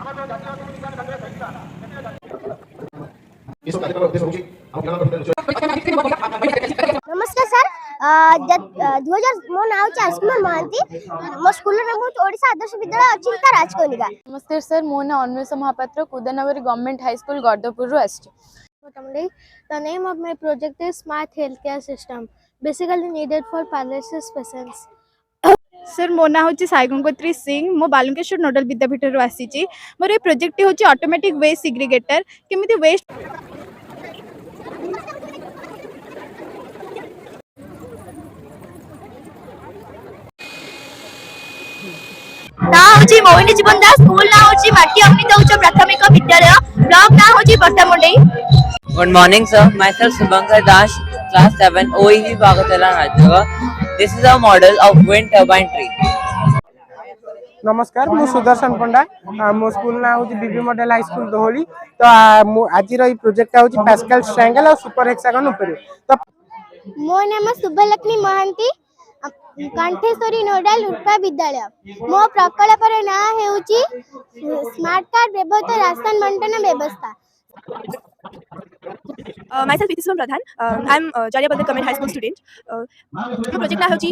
नमस्कार सर। 2000 मो नाम अछि आसमान महांती। मो स्कूल नाम अछि ओडिशा आदर्श विद्यालय अचिंता राजकनिका। नमस्ते सर, मो ना Anwesha Mahapatra, Kudanagari government high school Gardapur आसछि। The name of my project is Smart Healthcare System, basically needed for paralysis patients. Sir मो ना हूँ साई गंगोत्री सिंह मो बालुकेश्वर नोडल विद्यापीठ आसी मोर ये प्रोजेक्ट हूँ ऑटोमेटिक वेस्ट सिग्रिगेटर केमिति वेस्ट ना होची मोहिनी जीवन दास। स्कूल ना होची माटी अमृत उच्च प्राथमिक विद्यालय। ब्लॉक ना होची बट्टामुंडई। Good morning, sir. Myself Subhankar Das, class 7, OEV Bagatala Rajnagar. This is a model of wind turbine tree. नमस्कार मु सुदर्शन पंडा मो स्कूल ना हूँ बीबी मॉडल हाई स्कूल दोहली। तो आज प्रोजेक्ट हूँ पैस्कल ट्रायंगल और सुपर हेक्सागन ऊपर। तो मो नाम शुभलक्ष्मी महांती, कांठेश्वरी नोडल उर्फा विद्यालय। मो प्रकल्प ना हेउची स्मार्ट कार्ड व्यवहृत राशन बंटन व्यवस्था। myself Vitiswan Pradhan. I am Jariyabalde Government High School student. My project ना होची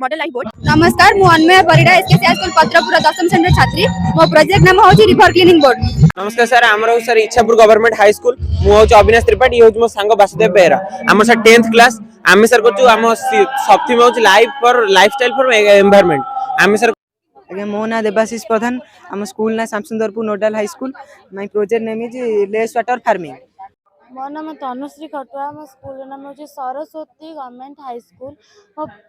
मॉडल लाइफ बोट। नमस्कार मु अन्मय परिडा एसकेसीआर स्कूल पत्रपुर 10th श्रेणी छात्री। मो प्रोजेक्ट नाम होची रिवर क्लीनिंग बोर्ड। नमस्कार सर आमर sir Ichhapur government high school मु हूँ अविनाश त्रिपाठी ये मो सांग वासुदेव बेहरा आम सर 10th क्लास आम सर को आम सप्तम हूँ लाइफस्टाइल फॉर एनवायरनमेंट आम सर आज्ञा मो ना देवाशीष प्रधान आम स्कूल ना Shamsundarpur nodal high school my project name is less water farming. मो नाम तनुश्री खटुआ, मो स्कूल नाम होची सरस्वती गवर्नमेंट हाई स्कूल।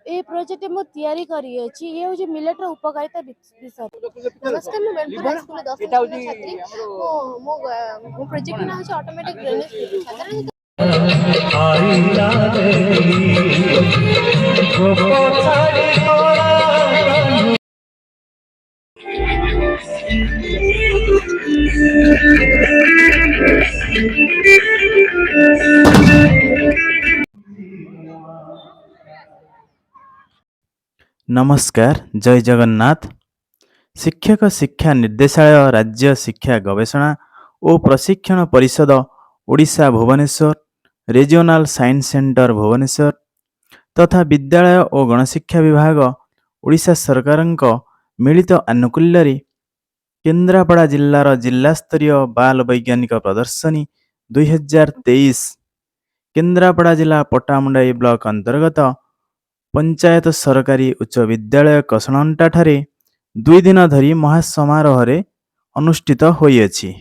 ए प्रोजेक्ट मो तैयारी करी अछि ये होची मिलेट रो उपकारिता विषय। नमस्कार मैं बेनपुर हाई स्कूल 10th श्रेणी छात्री। मो प्रोजेक्ट ना होची ऑटोमेटिक ड्रेनेज सिस्टम। नमस्कार जय जगन्नाथ। शिक्षक शिक्षा निर्देशालय राज्य शिक्षा गवेषणा और प्रशिक्षण परिषद Odisha Bhubaneswar regional science centre Bhubaneswar तथा विद्यालय और गणशिक्षा विभाग ओडिशा सरकार मिलित आनुकूल्य केन्द्रापड़ा जिलार जिलास्तरीय बाल वैज्ञानिक प्रदर्शनी 2023 केन्द्रापड़ा जिला पट्टामुंडाई ब्लॉक अंतर्गत पंचायत सरकारी उच्च विद्यालय कसणंटा ठारे 2 दिन धरी महासमारोह अनुष्ठित होइछि।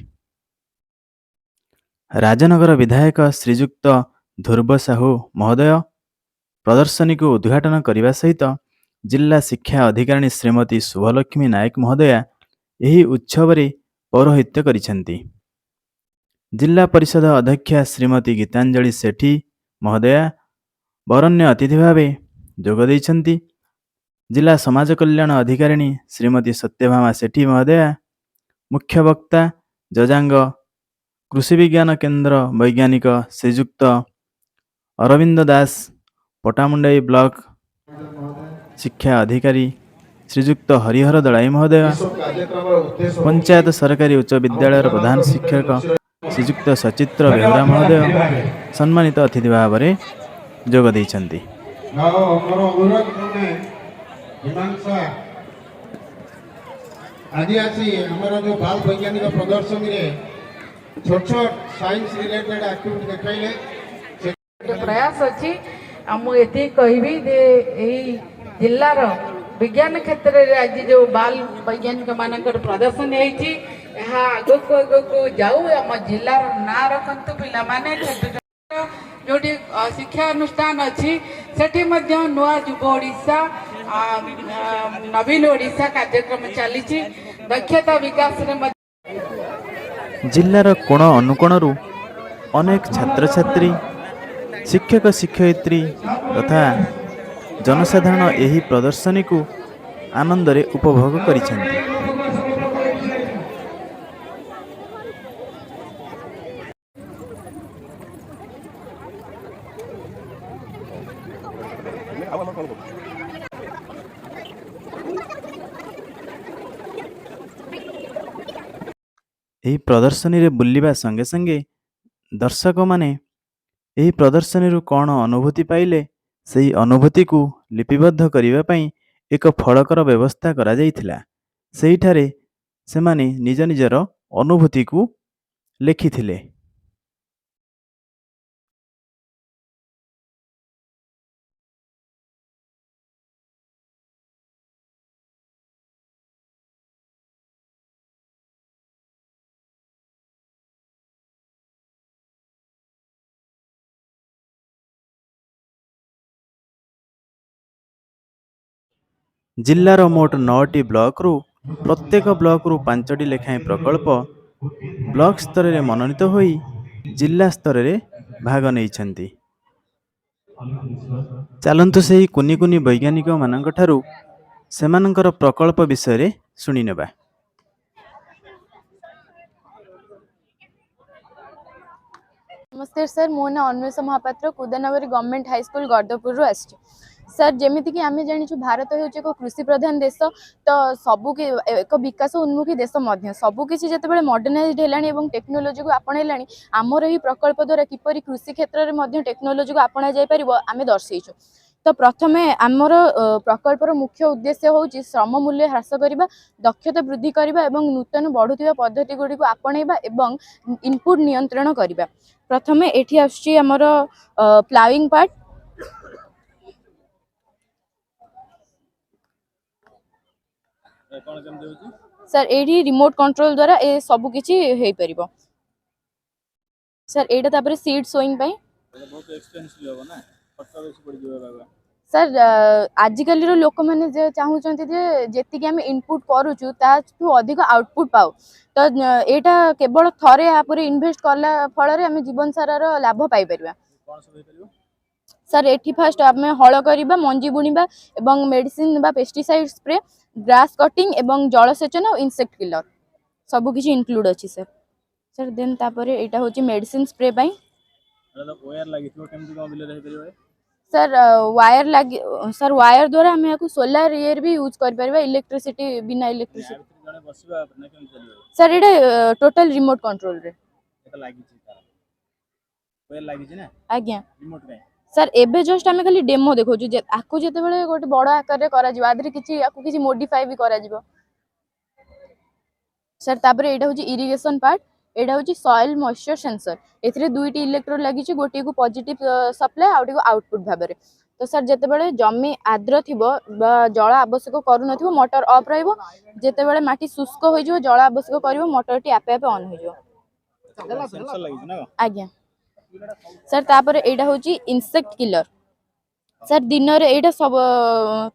राजनगर विधायक श्रीजुक्त ध्रुव साहू महोदय प्रदर्शनी को उद्घाटन करने सहित जिला शिक्षा अधिकारी श्रीमती शुभलक्ष्मी नायक महोदया यही उत्सव रे पौरोहित्य करिसेंती। जिला परिषद अध्यक्षा श्रीमती गीतांजलि सेठी महोदया बरण्य अतिथि भावे जोग दैछंती। जिला समाज कल्याण अधिकारिणी श्रीमती सत्यभामा सेठी महोदया मुख्य वक्ता जजांग कृषि विज्ञान केन्द्र वैज्ञानिक श्रीजुक्त अरविंद दास पटामुंडाई ब्लॉक शिक्षा अधिकारी श्रीजुक्त हरिहर दलाई महोदय पंचायत सरकारी उच्च विद्यालय प्रधान शिक्षक श्रीजुक्त सचित्र बेहुरा महोदय सम्मानित अतिथि भाव में जोग दैछंती। आदिवासी हमारा जो बाल वैज्ञानिक प्रदर्शनी रे छोट छोट साइंस रिलेटेड एक्टिविटी देखाइले प्रयास अच्छी मुझे कहबी जे यही जिलार विज्ञान क्षेत्र में आज जो बाल वैज्ञानिक मानकर प्रदर्शन है आगक आगक जाऊ आम जिलार ना रखु पिलाने जो शिक्षा अनुष्ठान अच्छी सेठी नुआ युव ओडिशा नवीन ओडिशा कार्यक्रम चली दक्षता विकास जिलार कोण अनुकोणरू अनेक छात्र छात्री शिक्षक शिक्षयित्री तथा जनसाधारण यही प्रदर्शनी को आनंदरे उपभोग करिसेंती। ଏହି ପ୍ରଦର୍ଶନୀରେ ବୁଲିବା ସଙ୍ଗେ ସଙ୍ଗେ ଦର୍ଶକମାନେ ଏହି ପ୍ରଦର୍ଶନୀରୁ କ'ଣ ଅନୁଭୂତି ପାଇଲେ ସେହି ଅନୁଭୂତିକୁ ଲିପିବଦ୍ଧ କରିବା ପାଇଁ ଏକ ଫଳକର ବ୍ୟବସ୍ଥା କରାଯାଇଥିଲା। ସେହିଠାରେ ସେମାନେ ନିଜ ନିଜର ଅନୁଭୂତିକୁ ଲେଖିଥିଲେ। ଜିଲ୍ଲାର ମୋଟ 9ଟି ବ୍ଲକରୁ ପ୍ରତ୍ୟେକ ବ୍ଲକରୁ 5ଟି ଲେଖାଏଁ ପ୍ରକଳ୍ପ ବ୍ଲକ ସ୍ତରରେ ମନୋନୀତ ହୋଇ ଜିଲ୍ଲା ସ୍ତରରେ ଭାଗ ନେଇଛନ୍ତି। ଚାଲନ୍ତୁ ସେହି କୁନି କୁନି ବୈଜ୍ଞାନିକମାନଙ୍କ ଠାରୁ ସେମାନଙ୍କର ପ୍ରକଳ୍ପ ବିଷୟରେ ଶୁଣିନେବା। नमस्ते सर, मो ना Anwesh Mahapatra, Kudanagari government high school Gardapur आसी। सर जमीती कि आम जानी भारत हूँ एक कृषि प्रधान देश, तो सबू एक विकास उन्मुखी देश सबकि जिते मॉडर्नाइज्ड है टेक्नोलोजी को आपणला आमर ही प्रकल्प द्वारा किपरि कृषि क्षेत्र में टेक्नोलोजी को आपणा जापर आम दर्शेचु। तो प्रथमे आमर प्रकल्पर मुख्य उद्देश्य हूँ श्रम मूल्य ह्रास करने, दक्षता वृद्धि करने, नूतन बढ़ुवा पद्धति गुड़ी को आपणेबा एवं इनपुट नियंत्रण करने। प्रथमे एठी आछी आमर प्लाविंग पार्ट। सर एठी रिमोट कंट्रोल द्वारा ए सब किछि हेई परिबो। सर एटा तापर सीड सोइंग पई बहुत एक्सपेंसिव हो ना, खर्च बेसी पड़ जिवो। सर आजिकल लोक मैंने जे चाहूचंती जे जेति कि आम इनपुट करूचु ताठू अधिक आउटपुट पाऊ, तो एटा केवल थरे आप इन्वेस्ट कला फल आम जीवन सारार लाभ पाई परिबा। सर एठी फास्ट आम हल करबा, मंजी बुणीबा एवं मेडिसिन बा पेस्टिसाइड स्प्रे, ग्रास कटिंग एवं जलसेचन और इनसेक्ट किलर सब किछि इंक्लूड अछि सर। सर देन तापरे एटा होची मेडिसिन स्प्रे पई। वायर लागिथिबो केमति कोन बिले रहि परिबो। सर वायर लगी, सर वायर द्वारा आम या सोलार ईयर भी यूज कर परिबा, इलेक्ट्रिसिटी बिना इलेक्ट्रिसिटी। सर एटा टोटल रिमोट कंट्रोल रे आज्ञा रिमोट पे। सर एबे जस्ट आम खाली डेमो देखो जे आकु जेते बेले गोटे बड़ आकार रे करा जिवो, आदि किछि आकु किछि मॉडिफाई भी करा जिवो। सर तापर एटा होची इरिगेशन पार्ट, एटा होची सॉइल मॉइस्चर सेंसर। एथिरे दुईटी इलेक्ट्रोड लागिछि, गोटे को पॉजिटिव सप्लाई आउटे को आउटपुट भाबरे। तो सर जेते बेले जमी आर्द्र थिबो बा जल आवश्यक करू नथिबो मोटर ऑफ रहइबो, जेते बेले माटी शुष्क होई जिवो जल आवश्यक करिवो मोटर टी आपे आपे ऑन होई जिवो। सेंसर लागिछि ना आज्ञा। सर तापर एटा होची इनसेक्ट किलर। सर दिन रे एटा सब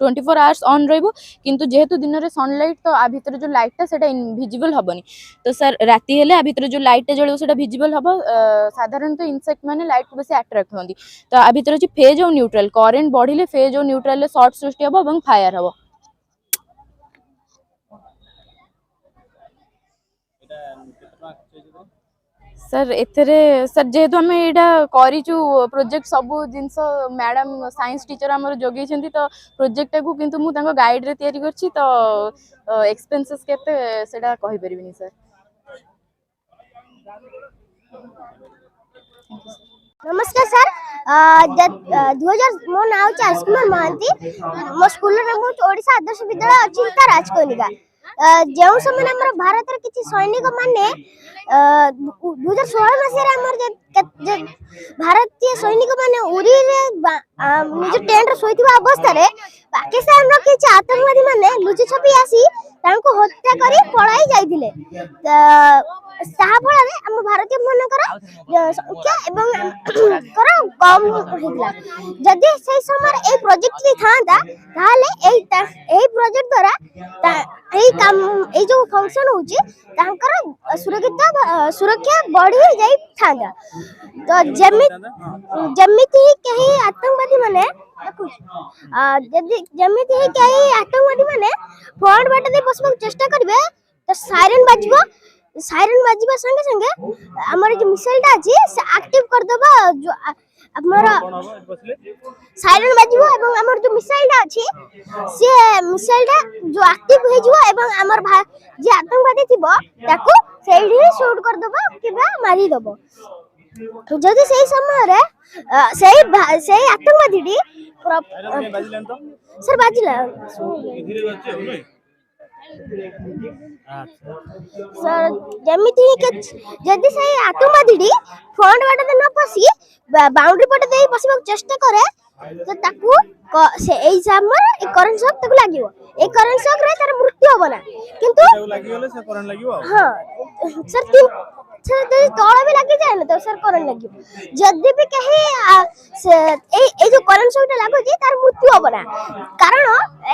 24 आवर्स ऑन रहइबो, किंतु जेहेतु दिन रे सनलाइट तो आ भितर जो लाइट सेटा इनविजिबल हबनी। तो सर राती हेले आ भितर जो लाइट जळो सेटा विजिबल हबो। साधारणतः इनसेक्ट माने लाइट को बेसी अट्रैक्ट होंदी। तो आ भितर जो फेज और न्यूट्रल, करंट बढ़िले फेज और न्यूट्रल ले शॉर्ट सृष्टि हबो एवं फायर हबो। सर एथरे सर जेहेतु आम यहाँ करूँ प्रोजेक्ट सबू जिनस मैडम साइंस टीचर आमर जोगे, तो प्रोजेक्ट को किंतु मु तांको गाइड रे तैयारी करछि, तो एक्सपेंसेस केते सेटा कहि परिबिनी सर। नमस्कार सर, 2000 मो नाउ राजकुमार महांती, मो स्कूल नाम ओडिशा आदर्श विद्यालय अचिंता राजकनिका। जो समय आम भारत किसी सैनिक माने 2016 मसीह भारतीय सैनिक माने उरी रे निज टेंट शोइथिबा अवस्था रे पाकिस्तान रो किछि आतंकवादी माने लुचि छपी आसी तांको हत्या करी पळाई जाइथिले। ताहा फଳରେ ଆମ ଭାରତୀୟ ମାନଙ୍କର ସଂଖ୍ୟା ଏବଂ କର କମ ହେଇଥିଲା। ଯଦି ସେଇ ସମୟରେ এই ପ୍ରୋଜେକ୍ଟ ଥାନ୍ତା ତାହେଲେ এই ପ୍ରୋଜେକ୍ଟ ଦ୍ୱାରା এই ଯୋଉ ଫଙ୍କସନ ହଉଛି ତାଙ୍କର ସୁରକ୍ଷା ବଢି ଯାଇଥାନ୍ତା। ତ ଯେମିତି କେହି ଆତଙ୍କବାଦୀ ମାନେ ଯେମିତି କେହି ଆତଙ୍କବାଦୀ ମାନେ ଫ୍ରଣ୍ଟ ବାଟ ଦେଇ ପଶିବାକୁ ଚେଷ୍ଟା କରିବେ ତ ସାଇରେନ୍ ବାଜିବ। साइरन बाजिबा संगे संगे हमर जो मिसाइल ता अछि से एक्टिव कर देबा। जो हमर साइरन बाजिबो एवं हमर जो मिसाइल ता अछि से मिसाइल ता जो एक्टिव हो जिवो एवं हमर जे आतंकवादी थिबो ताको से ଏଇଠି ସୁଟ୍ କରିଦବ କିମ୍ବା ମାରିଦବ। ଯଦି ସେଇ ସମୟରେ ସେଇ ଆତଙ୍କବାଦୀଟି ସାର୍ ବାଜିଲା ସାର୍ ଯେମିତି ଯଦି ସେଇ ଆତଙ୍କବାଦୀଟି ଫ୍ରଣ୍ଟ ବାଟରେ ନ ପଶି ବାଉଣ୍ଡ୍ରି ପଟେ ଦେଇ ପଶିବାକୁ ଚେଷ୍ଟା କରେ ତ ତାକୁ ଏଇ ସମୟରେ ଏ କରେଣ୍ଟ ସକ୍ ତାକୁ ଲାଗିବ। এই করেন্ট শক রে তার মৃত্যু হব না কিন্তু লাগিগলে সে করেন্ট লাগিব হ্যাঁ স্যার স্যার যদি তଳ ବି ଲାଗିଯାଏ ନା ତ ସାର୍ କରେଣ୍ଟ ଲାଗିବ। ଯଦି ବି କେହି ଏଇ ଯୋଉ କରେଣ୍ଟ ଶକଟା ଲାଗୁଛି ତାର ମୃତ୍ୟୁ ହବ ନା କାରଣ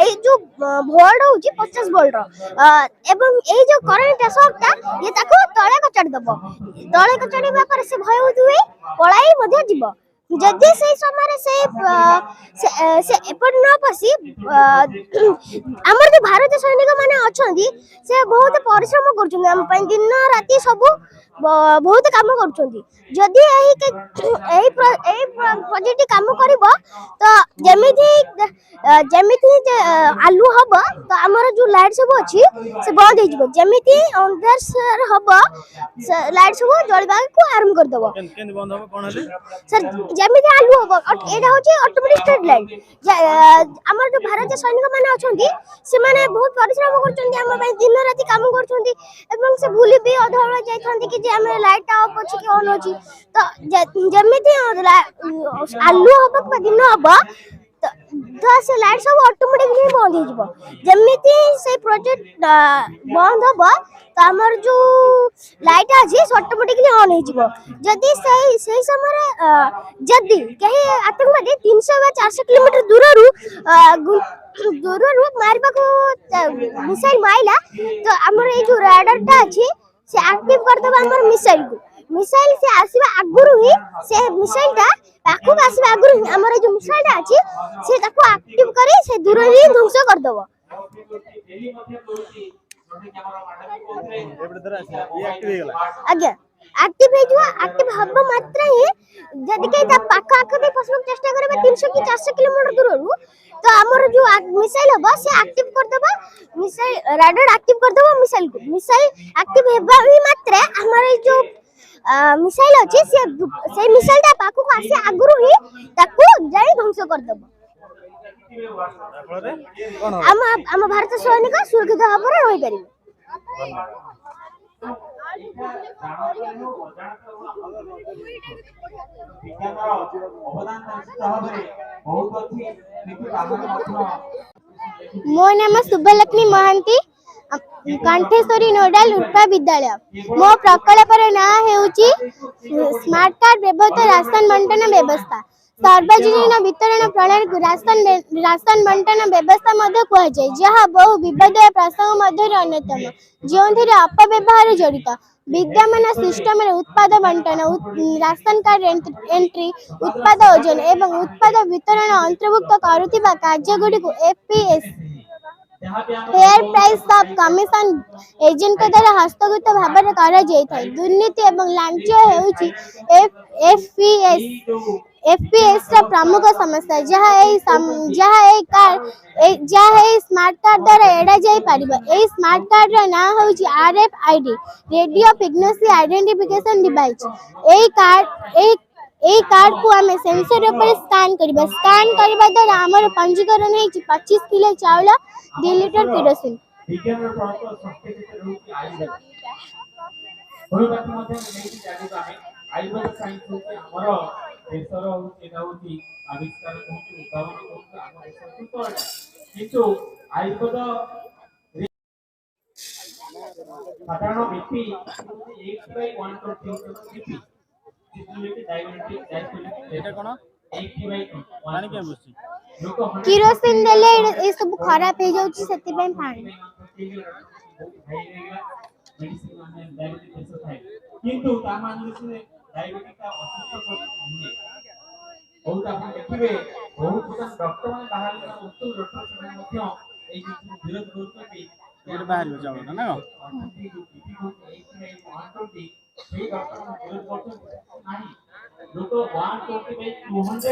ଏଇ ଯୋଉ ଭୋଲ୍ଟ ହଉଛି 50 ଭୋଲ୍ଟର ଏବଂ ଏଇ ଯୋଉ କରେଣ୍ଟ ଶକଟା ଇଏ ତାକୁ ତଳେ କଚାଡ଼ି ଦବ। ତଳେ କଚାଡ଼ିବା ପରେ ସେ ଭୟଭୀତ ହୋଇ ପଳାଇ ମଧ୍ୟ ଯିବ। ଯଦି ସେଇ ସମୟରେ ସେ ଏପଟେ ନ ପଶି ଆମର ଯୋଉ ଭାରତୀୟ ସୈନିକ ମାନେ ଅଛନ୍ତି ସେ ବହୁତ ପରିଶ୍ରମ କରୁଛନ୍ତି ଆମ ପାଇଁ ଦିନ ରାତି ସବୁ ବହୁତ କାମ କରୁଛନ୍ତି। ଯଦି ଏଇ ପ୍ରୋଜେକ୍ଟ କାମ କରିବ ତ ଯେମିତି ଆଲୁ ହବ ତ ଆମର ଯୋଉ ଲାଇଟ ସବୁ ଅଛି ସେ ବନ୍ଦ ହେଇଯିବ। ଯେମିତି ଅନ୍ଧାର ହବ ଲାଇଟ ସବୁ ଜଳିବାକୁ ଆରମ୍ଭ କରିଦବ। କେମିତି ବନ୍ଦ ହବ କଣ ହେଲେ ସାର୍ ଯେମିତି ଆଲୁ ହବ ଏଇଟା ହଉଛି ଅଟୋମେଟିକ ଷ୍ଟ୍ରିଟ୍ ଲାଇଟ୍। ଆମର ଯୋଉ ଭାରତୀୟ ସୈନିକ ମାନେ ଅଛନ୍ତି ସେମାନେ ବହୁତ ପରିଶ୍ରମ କରୁଛନ୍ତି ଆମ ପାଇଁ ଦିନ ରାତି କାମ କରୁଛନ୍ତି ଏବଂ ସେ ଭୁଲି ବି ଅଧବେଳେ ଯାଇଥାନ୍ତି କି ଯେ ଆମେ ଲାଇଟ୍ ଟା ଅଫ୍ ଅଛି କି ଅନ୍ ଅଛି। ତ ଯେମିତି ଆଲୁ ହବ କିମ୍ବା ଦିନ ହବ ତ ସେ ଲାଇଟ୍ ସବୁ ଅଟୋମେଟିକଲି ବନ୍ଦ ହେଇଯିବ। ଯେମିତି ସେଇ ପ୍ରୋଜେକ୍ଟ ବନ୍ଦ ହବ ତ ଆମର ଯୋଉ ଲାଇଟ୍ ଅଛି ସେ ଅଟୋମେଟିକଲି ଅନ୍ ହେଇଯିବ। ଯଦି ସେଇ ସମୟରେ ଯଦି କେହି ଆତଙ୍କବାଦୀ 300 ବା 400 କିଲୋମିଟର ଦୂରରୁ ମାରିବାକୁ ମିସାଇଲ ମାଇଲା ତ ଆମର ଏଇ ଯୋଉ ରାଡାରଟା ଅଛି ସେ ଆକ୍ଟିଭ କରିଦବ ଆମର ମିସାଇଲକୁ। ମିସାଇଲ ସେ ଆସିବା ଆଗରୁ ହିଁ ସେ ମିସାଇଲଟା ପାଖକୁ ଆସିବା ଆଗରୁ ହିଁ ଆମର ଏଇ ଯୋଉ ମିସାଇଲଟା ଅଛି ସେ ତାକୁ ଆକ୍ଟିଭ କରି ସେ ଦୂରରୁ ହିଁ ଧ୍ୱଂସ କରିଦବ। ଆଜ୍ଞା ଆକ୍ଟିଭ ହେଇଯିବ। ଆକ୍ଟିଭ ହବ ମାତ୍ରେ ହିଁ ଯଦି କେହି ତା ପାଖ ଦେଇ ପଶିବାକୁ ଚେଷ୍ଟା କରିବେ 300 କି 400 କିଲୋମିଟର ଦୂରରୁ ତ ଆମର ଯୋଉ ମିସାଇଲ ହବ ସେ ଆକ୍ଟିଭ କରିଦବ। ମିସାଇଲ ରାଡାର ଆକ୍ଟିଭ କରିଦବ ମିସାଇଲକୁ। ମିସାଇଲ ଆକ୍ଟିଭ ହେବା ମାତ୍ରେ ଆମର ଏଇ ଯୋଉ ମିସାଇଲ ଅଛି ସେଇ ମିସାଇଲଟା ପାଖକୁ ଆସିବା ଆଗରୁ ହିଁ ତାକୁ ଯାଇ ଧ୍ୱଂସ କରିଦବ। ଆମ ଭାରତୀୟ ସୈନିକ ସୁରକ୍ଷିତ ଭାବରେ ରହିପାରିବେ। ମୋ ନାମ ଶୁଭଲକ୍ଷ୍ମୀ ମହାନ୍ତି କାଣ୍ଠେଶ୍ୱରୀ ନୋଡାଲ ଉର୍ଫା ବିଦ୍ୟାଳୟ। ମୋ ପ୍ରକଳ୍ପର ନାଁ ହେଉଛି ସ୍ମାର୍ଟ କାର୍ଡ ବ୍ୟବହୃତ ରାସନ ବଣ୍ଟନ ବ୍ୟବସ୍ଥା। ସାର୍ବଜନୀନ ବିତରଣ ପ୍ରଣାଳୀକୁ ରାସନ ବଣ୍ଟନ ବ୍ୟବସ୍ଥା ମଧ୍ୟ କୁହାଯାଏ ଯାହା ବହୁ ବିବାଦୀୟ ପ୍ରସଙ୍ଗ ମଧ୍ୟରେ ଅନ୍ୟତମ ଯେଉଁଥିରେ ଅପବ୍ୟବହାର ଜଡ଼ିତ। ବିଦ୍ୟମାନ ସିଷ୍ଟମରେ ଉତ୍ପାଦ ବଣ୍ଟନ ରାସନ କାର୍ଡ ଏଣ୍ଟ୍ରି ଉତ୍ପାଦ ଓଜନ ଏବଂ ଉତ୍ପାଦ ବିତରଣ ଅନ୍ତର୍ଭୁକ୍ତ କରୁଥିବା କାର୍ଯ୍ୟଗୁଡ଼ିକୁ FPS fair price of commission ଏଜେଣ୍ଟଙ୍କ ଦ୍ୱାରା ହସ୍ତଗତ ଭାବରେ କରାଯାଇଥାଏ। ଦୁର୍ନୀତି ଏବଂ ଲାଞ୍ଚ ହେଉଛି FPSର ପ୍ରମୁଖ ସମସ୍ୟା ଯାହା ଏହି ସ୍ମାର୍ଟ କାର୍ଡ ଦ୍ୱାରା ଏଡ଼ାଯାଇ ପାରିବ। ଏହି ସ୍ମାର୍ଟ କାର୍ଡର ନାଁ ହେଉଛି RFID radio frequency identification device. এই କାର୍ଡକୁ ଆମେ ସେନ୍ସର ଉପରେ ସ୍କାନ କରିବା। ସ୍କାନ କରିବା ଦ୍ୱାରା ଆମର ପଞ୍ଜୀକରଣ ହେଇଛି 25 କିଲୋ ଚାଉଳ 2 ଲିଟର କିରୋସିନ। କିରୋସିନ ଦେଲେ ଏ ସବୁ ଖରାପ ହେଇଯାଉଛି ସେଥିପାଇଁ ପାଣି কিন্তু তার মানে হচ্ছে ডায়াবেটিসটা অসুস্থ নয়। ବହୁତ ଆପଣ ଦେଖିବେ ବହୁତ ପ୍ରକାର ଡକ୍ଟର ମାନେ ବାହାରିଲେ ଉତ୍ତମ ଡକ୍ଟର ସେମାନେ ମଧ୍ୟ ଏଇ ଜିନିଷକୁ ବିରୋଧ କରୁଛନ୍ତି। ବାହାରିବ ଚାଉଳ ନା ସେଇ ଡକ୍ଟର ମାନେ ବିରୋଧ କରୁଛନ୍ତି ନାହିଁ ଲୋକ 120/200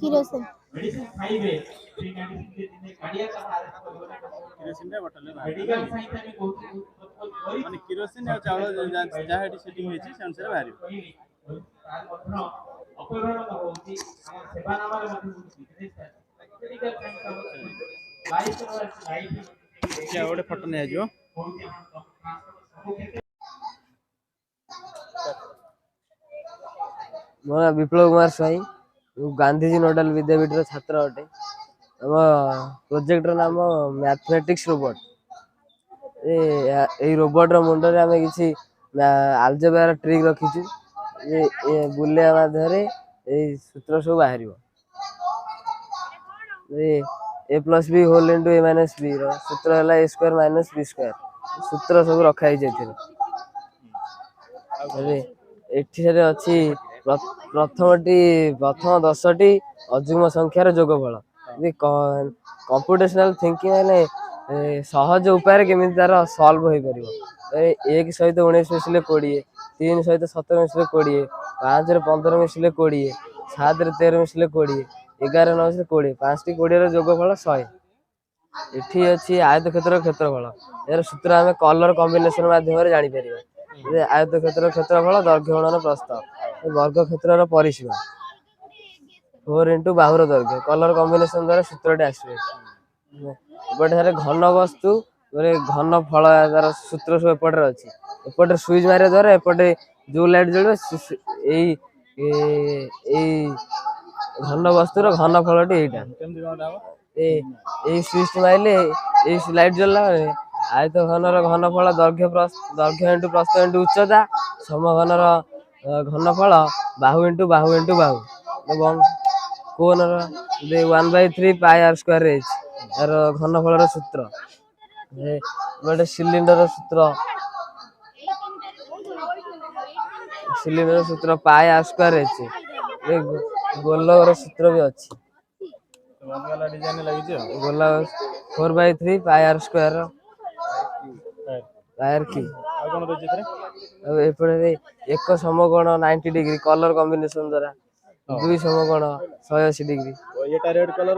କିରୋସିନ मेडिसिन खाइबे फ्री मेडिसिन जे दिने काडिया का आरंभ करबो किरोसिन रे बोतल में मेडिकल साइंस में बहुत माने किरोसिन और चावल जहाँ हेटी सेटिंग होइछि से अनुसार बाहरी अपहरण होउची हमर सेवा नामारे मध्ये बिजनेस मेडिकल साइंस लाइफ क्या गोटे फोटो नै आजो ମୋ ନାଁ ବିପ୍ଳବ କୁମାର ସ୍ୱାଇଁ ମୁଁ ଗାନ୍ଧୀଜୀ ନୋଡାଲ ବିଦ୍ୟାପୀଠର ଛାତ୍ର ଅଟେ। ଆମ ପ୍ରୋଜେକ୍ଟର ନାମ ମ୍ୟାଥମେଟିକ୍ସ ରୋବଟ। ଏଇ ରୋବଟର ମୁଣ୍ଡରେ ଆମେ କିଛି ଆଲଜେବ୍ରାର ଟ୍ରିକ୍ ରଖିଛୁ ଯେ ବୁଲିବା ମାଧ୍ୟମରେ ଏଇ ସୂତ୍ର ସବୁ ବାହାରିବ। ए प्लस बी होल इंटू ए माइनस बी सूत्र है ए स्क्वायर माइनस बी स्क्वायर सूत्र सब रखाई अच्छी प्रथम 10टी अजुग्म संख्यार जोगफल कंप्यूटेशनल थिंकिंग माने सहज उपाय केमी तार सल्व हो पार 1 सहित 19 मिसिले 20 3 सहित 17 मिसिले 20 5 रे 15 मिसिले 20 7 रे 13 मिसिले 20 11 9 से 20 5टी 20 जोगफल 100 एठी अछि आयत क्षेत्रफल यार सूत्र आम कलर कॉम्बिनेशन माध्यम जानी परिबा आयत क्षेत्रफल दैर्घ्य गुणन प्रस्थ वर्ग क्षेत्र परिसीमा 4 इंटू बाहुर दैर्घ्य कलर कॉम्बिनेशन द्वारा सूत्रटी आसबे एपटे घन वस्तु घन फल तार सूत्र सब एपटे अच्छी एपटे स्विच मारे द्वारा एपटे जो लाइट जलियो घन वस्तुर घन फलटी यही स्विच मारे लाइट जलला आयत घनर घन फल दैर्घ्य into प्रस्थ into उच्चता समघनर घनफल Bahu into Bahu into Bahu Conor 1/3 pi are square यार घनफल सूत्र गोटे सिलिंडर सूत्र पाई आर स्क्वायर गोलकर सूत्र भी अच्छी गोला 4/3 पाई आर स्क्वायर पायर की एक समकोण 90 डिग्री कलर कॉम्बिनेशन द्वारा 2 समकोण 180 डिग्री रेड कलर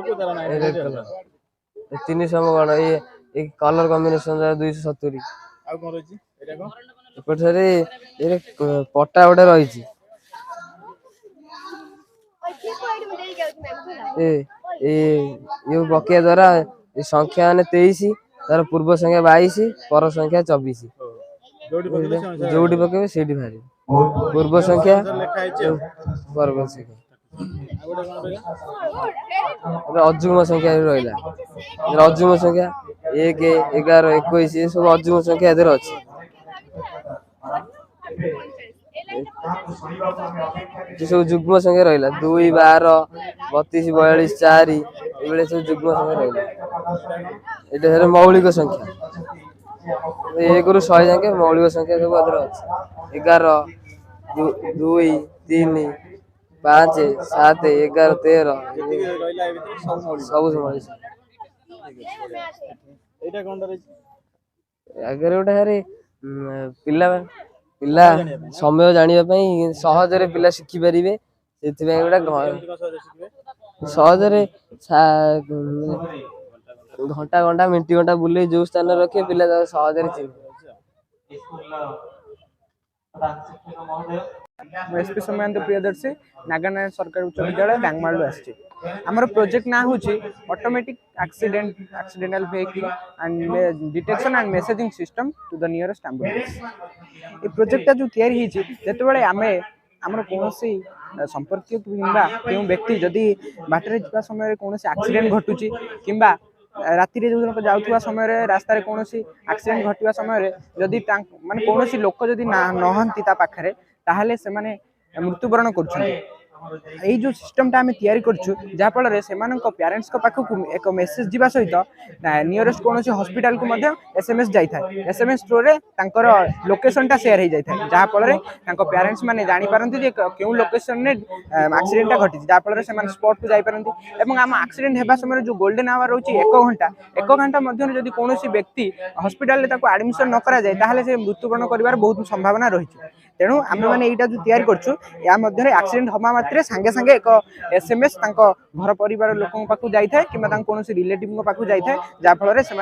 3 समकोण ये कलर कॉम्बिनेशन द्वारा 270 पट्टा गोटे रही पकिया द्वारा संख्या माने 23 तार पूर्व संख्या 22 पर संख्या 24 जोड़ी पकेबे सेठी भारी पूर्व संख्या पूर्व संख्या अजुग्म संख्या रहिला अजुग्म संख्या 1 11 21 ये सब अजुग्म संख्या एदर अछि सब जुग्म संख्या रहिला 2 12 32 42 4 एबले सब जुग्म संख्या रहिला एटा मौलिक संख्या 1 रु 100 जाके मौलिक संख्या सब अदर अछि 11 2 3 5 7 11 13 सब मौलिक एटा कोन रे अगर ओटा हरे पिला पिला समय जानिबा पई सहज रे पिला शिखि परिबे सेति पई ओटा सहज रे घंटा घंटा मिनट घंटा बुले जो स्थान रखे पिला सहज रे चिन्ह एसपी सोमयंत प्रियदर्शी नागालैंड सरकारी उच्च विद्यालय बैंगमालू आसी आमर प्रोजेक्ट ना हूँ automatic accidental vehicle and detection and messaging system to the nearest ambulance ये प्रोजेक्ट जो तैयारी होती जिते आमे आमर कौन संपर्क कि व्यक्ति जदि बाटर जा समय कौन एक्सीडेंट घटुची किंबा राति जो जाऊा समय रास्ता कौन एक्सीडेंट घटवा समय जदि माने कौन लोक जदि नहंती पाखे ताहले से माने मृत्युवरण कर जो सिस्टम टा आम तैयारी करफल से पेरेंट्स पाखक एक मेसेज जावा सहित नियरेस्ट कौन हॉस्पिटल को एसएमएस जाए एसएमएस थ्रू रे लोकेशन टा शेयर हो जाए जहाँफल पेरेंट्स मैंने जापारती क्यों लोकेशन में एक्सीडेंट घटी जहाँफल से स्पॉट को जापारती आम एक्सीडेंट होगा समय जो गोल्डन आवर रोचे 1 घंटा मध्य जब कौन व्यक्ति हॉस्पिटल में एडमिशन न करा जाए ताहले से मृत्युवरण कर बहुत संभावना रही तेणु आम मैंने यहाँ जो तैयारी करछु या मध्य एक्सीडेंट हवा मात्रे सांगे सांगे एक एसएमएस घर परिवार लोक पाखु जाई थाए कि कौन रिलेटिव पाखु जाई थाए जहाँ फल से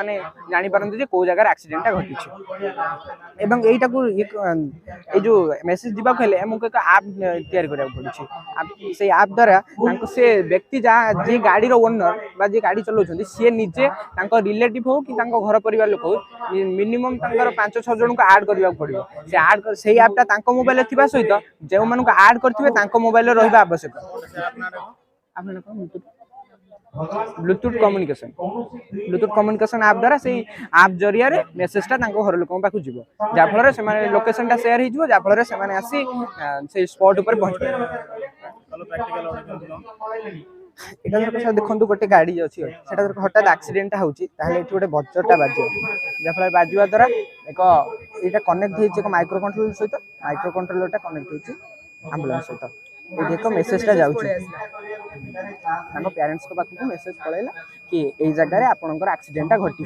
जानी पारती जे कौ जगह एक्सीडेंट घटी एवं यहीटा को ये जो मेसेज दीवा हेल्ले मुझे एक आप तैयारी करा पड़ी से आप द्वारा से व्यक्ति जहाँ जी गाड़ी ओनर बा जी गाड़ी चलाउछन सी निजे रिलेटिव हो कि घर परिवार लोक हो मिनिमम 5-6 जन को आड करने पड़ो से आड से आपटा मोबाइल थी सहित जो मान आड करते मोबाइल रहा आवश्यक ब्लूटूथ कम्युनिकेशन आप द्वारा से आप जरिया मेसेजटा घर लोक पाक जीव जहाँफल से लोकेशन सेयार हो जहाँफल से आसी से स्पॉट पर पहुँच पाए देखो गोटे गाड़ी अच्छी हठात एक्सीडेंट होती गोटे बजरटा बाज जहाँफल बाजवा द्वारा एक कनेक्ट हो माइक्रो कंट्रोलर सहित माइक्रो कंट्रोलरटा कनेक्ट हो आंबुलांस सहित ये एक मेसेजटा जाऊँगी पेरेंट्स पाखक मेसेज पलैला कि यही जगह आपंकर एक्सीडेंटा घटी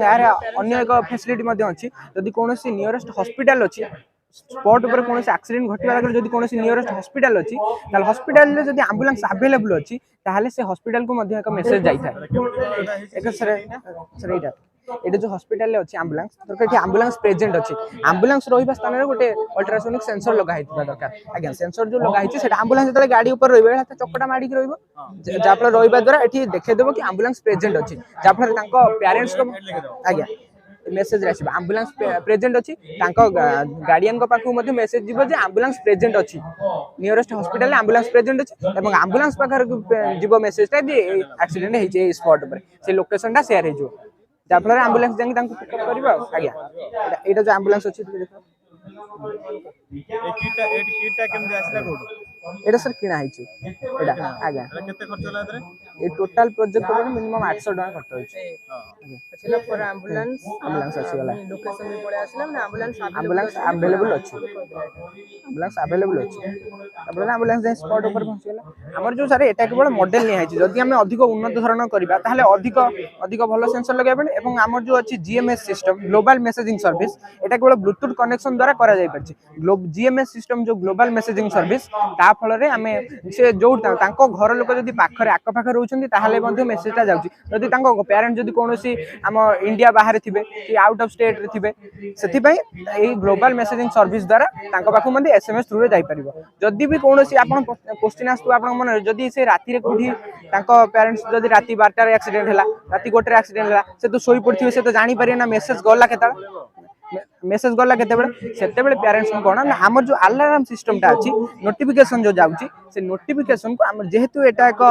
यार अन्य एक फैसिलिटी अच्छी जदि कौन नियरेस्ट हॉस्पिटल अच्छी स्पॉट पर कौन एक्सीडेंट घटवा जब कौन नियरेस्ट हॉस्पिटल अच्छी हॉस्पिटल जब आंबुलांस अवेलेबल अच्छी ताहले से हॉस्पिटल को एक मेसेज जाए ये जो हॉस्पिटल अच्छी आंबुलांस तो आंबुलांस प्रेजेंट अच्छी आंबुलांस रहा स्थान में गोटे अल्ट्रासोनिक सेंसर लगाई दरकार आज्ञा सेंसर जो लगाई आंबुलांस जो गाड़ी ऊपर रही चकटा माड़िक रहा रहा द्वारा ये देखदेव कि आंबुलांस प्रेजेंट अच्छी जहाँफल पेरेंट्स को आज्ञा मेसेज आसो आंबुलांस प्रेजेंट अच्छी गार्डियन पाखु मेसेज जीव जे आंबुलांस प्रेजेंट अच्छी नियरेस्ट हॉस्पिटल आंबुलांस प्रेजेंट अच्छी और आंबुलांस पाखर जीव मेसेजटा जे एक्सीडेंट होती स्पॉट पर से लोकेशनटा शेयर हो जहाँफल आंबुलांस जाकि पिकअप कर आज्ञा यहाँ जो आंबुलांस अच्छी एटा सर किना एटा आज्ञा ये टोटल प्रोजेक्ट पर मिनिमम 800 टका खर्च होछि अच्छा पर एम्बुलेंस एम्बुलेंस आसीगला लोकेशन में पड़े आसला ना एम्बुलेंस अवेलेबल अछि एम्बुलेंस अवेलेबल अछि तबले एम्बुलेंस जाय स्पॉट ऊपर पहुंचला हमर जो सर एटा केवल मॉडल नहीं आछि जदि हम अधिक उन्नत धरण करबा ताहले अधिक भलो सेंसर लगाबे एवं हमर जो अछि GMS system global messaging service एटा केवल ब्लूटूथ कनेक्शन द्वारा करा जाय परछि जीएमएस सिस्टम जो ग्लोबल मैसेजिंग सर्विस ता फल आमे से जो तांको घर लोक जदि पाखरे आक पाखरे रहउछन्ती ताहले मध्ये मेसेजटा जाउछि जदि तांको पेरेंट जदि कोनोसी हम इंडिया बाहर थिबे कि आउट ऑफ स्टेट रे थिबे सेति पई एई ग्लोबल मैसेजिंग सर्विस द्वारा तांको पाखु मध्ये एसएमएस थ्रू रे जाई परिबो जदि भी कोनोसी आपन क्वेश्चन आस्तु आपन मन जदि से राती रे कोठी तांको पेरेंट्स जदि राती 12 रे एक्सीडेंट हला राती 1 रे एक्सीडेंट हला से तो सोई पड़थिबे से तो जानि परिए ना मेसेज गला केता मेसेज गला केते पेरेंट्स को कोना हमर जो अलार्म सिस्टमटा अछि नोटिफिकेशन जो जाउची से नोटिफिकेशन को हमर जेहेतु एटा एक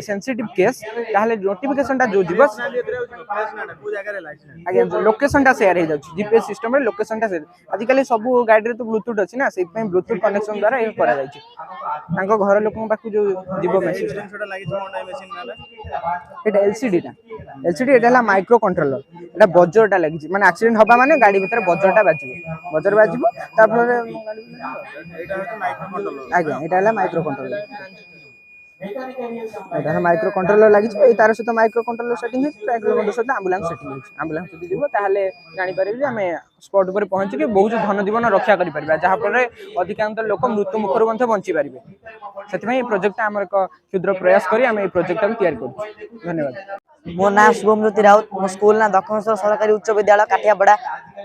सेंसिटिव केस ताहले नोटिफिकेशनटा जो दिवस आगे लोकेशनटा शेयर हो जाउची जीपीएस सिस्टम रे लोकेशनटा शेयर आजिकली सब गाड़ी रे तो ब्लूटूथ अछि ना से पे ब्लूटूथ कनेक्शन द्वारा ए करा जाउची तांको घर लोकन पाखु जो जीव मेसेज छोटा लागि छै मशीन नाला एटा एलसीडी एटा माइक्रो कंट्रोलर एटा बजरटा लागि माने एक्सीडेंट हबा माने गाड़ी भीतर बजरटा बाजिबो बजर बाजिबो तापर एटा माइक्रो कंट्रोलर आगे एटा माइक्रो कंट्रोलर एटा माइक्रो कंट्रोलर लागि छै तार सहित माइक्रो कंट्रोलर सेटिंग है माइक्रो कंट्रोलर सहित एम्बुलेंस सेटिंग है एम्बुलेंस जदि जीवो ताहले जानि परिबे जे हमें स्पॉट पर पहुंच के बहुत धन जीवन रक्षा करि परिबा जहाँ पर अधिकांश लोक मृत्यु मुखर मध्ये बंची परिबे सेति में प्रोजेक्ट हमर एक क्षुद्र प्रयास करी हम ए प्रोजेक्ट हम तैयार करू धन्यवाद मो नाम शुभम ज्योति राउत मो स्कूल ना दक्षिणेश्वर सरकारी उच्च विद्यालय काठियापड़ा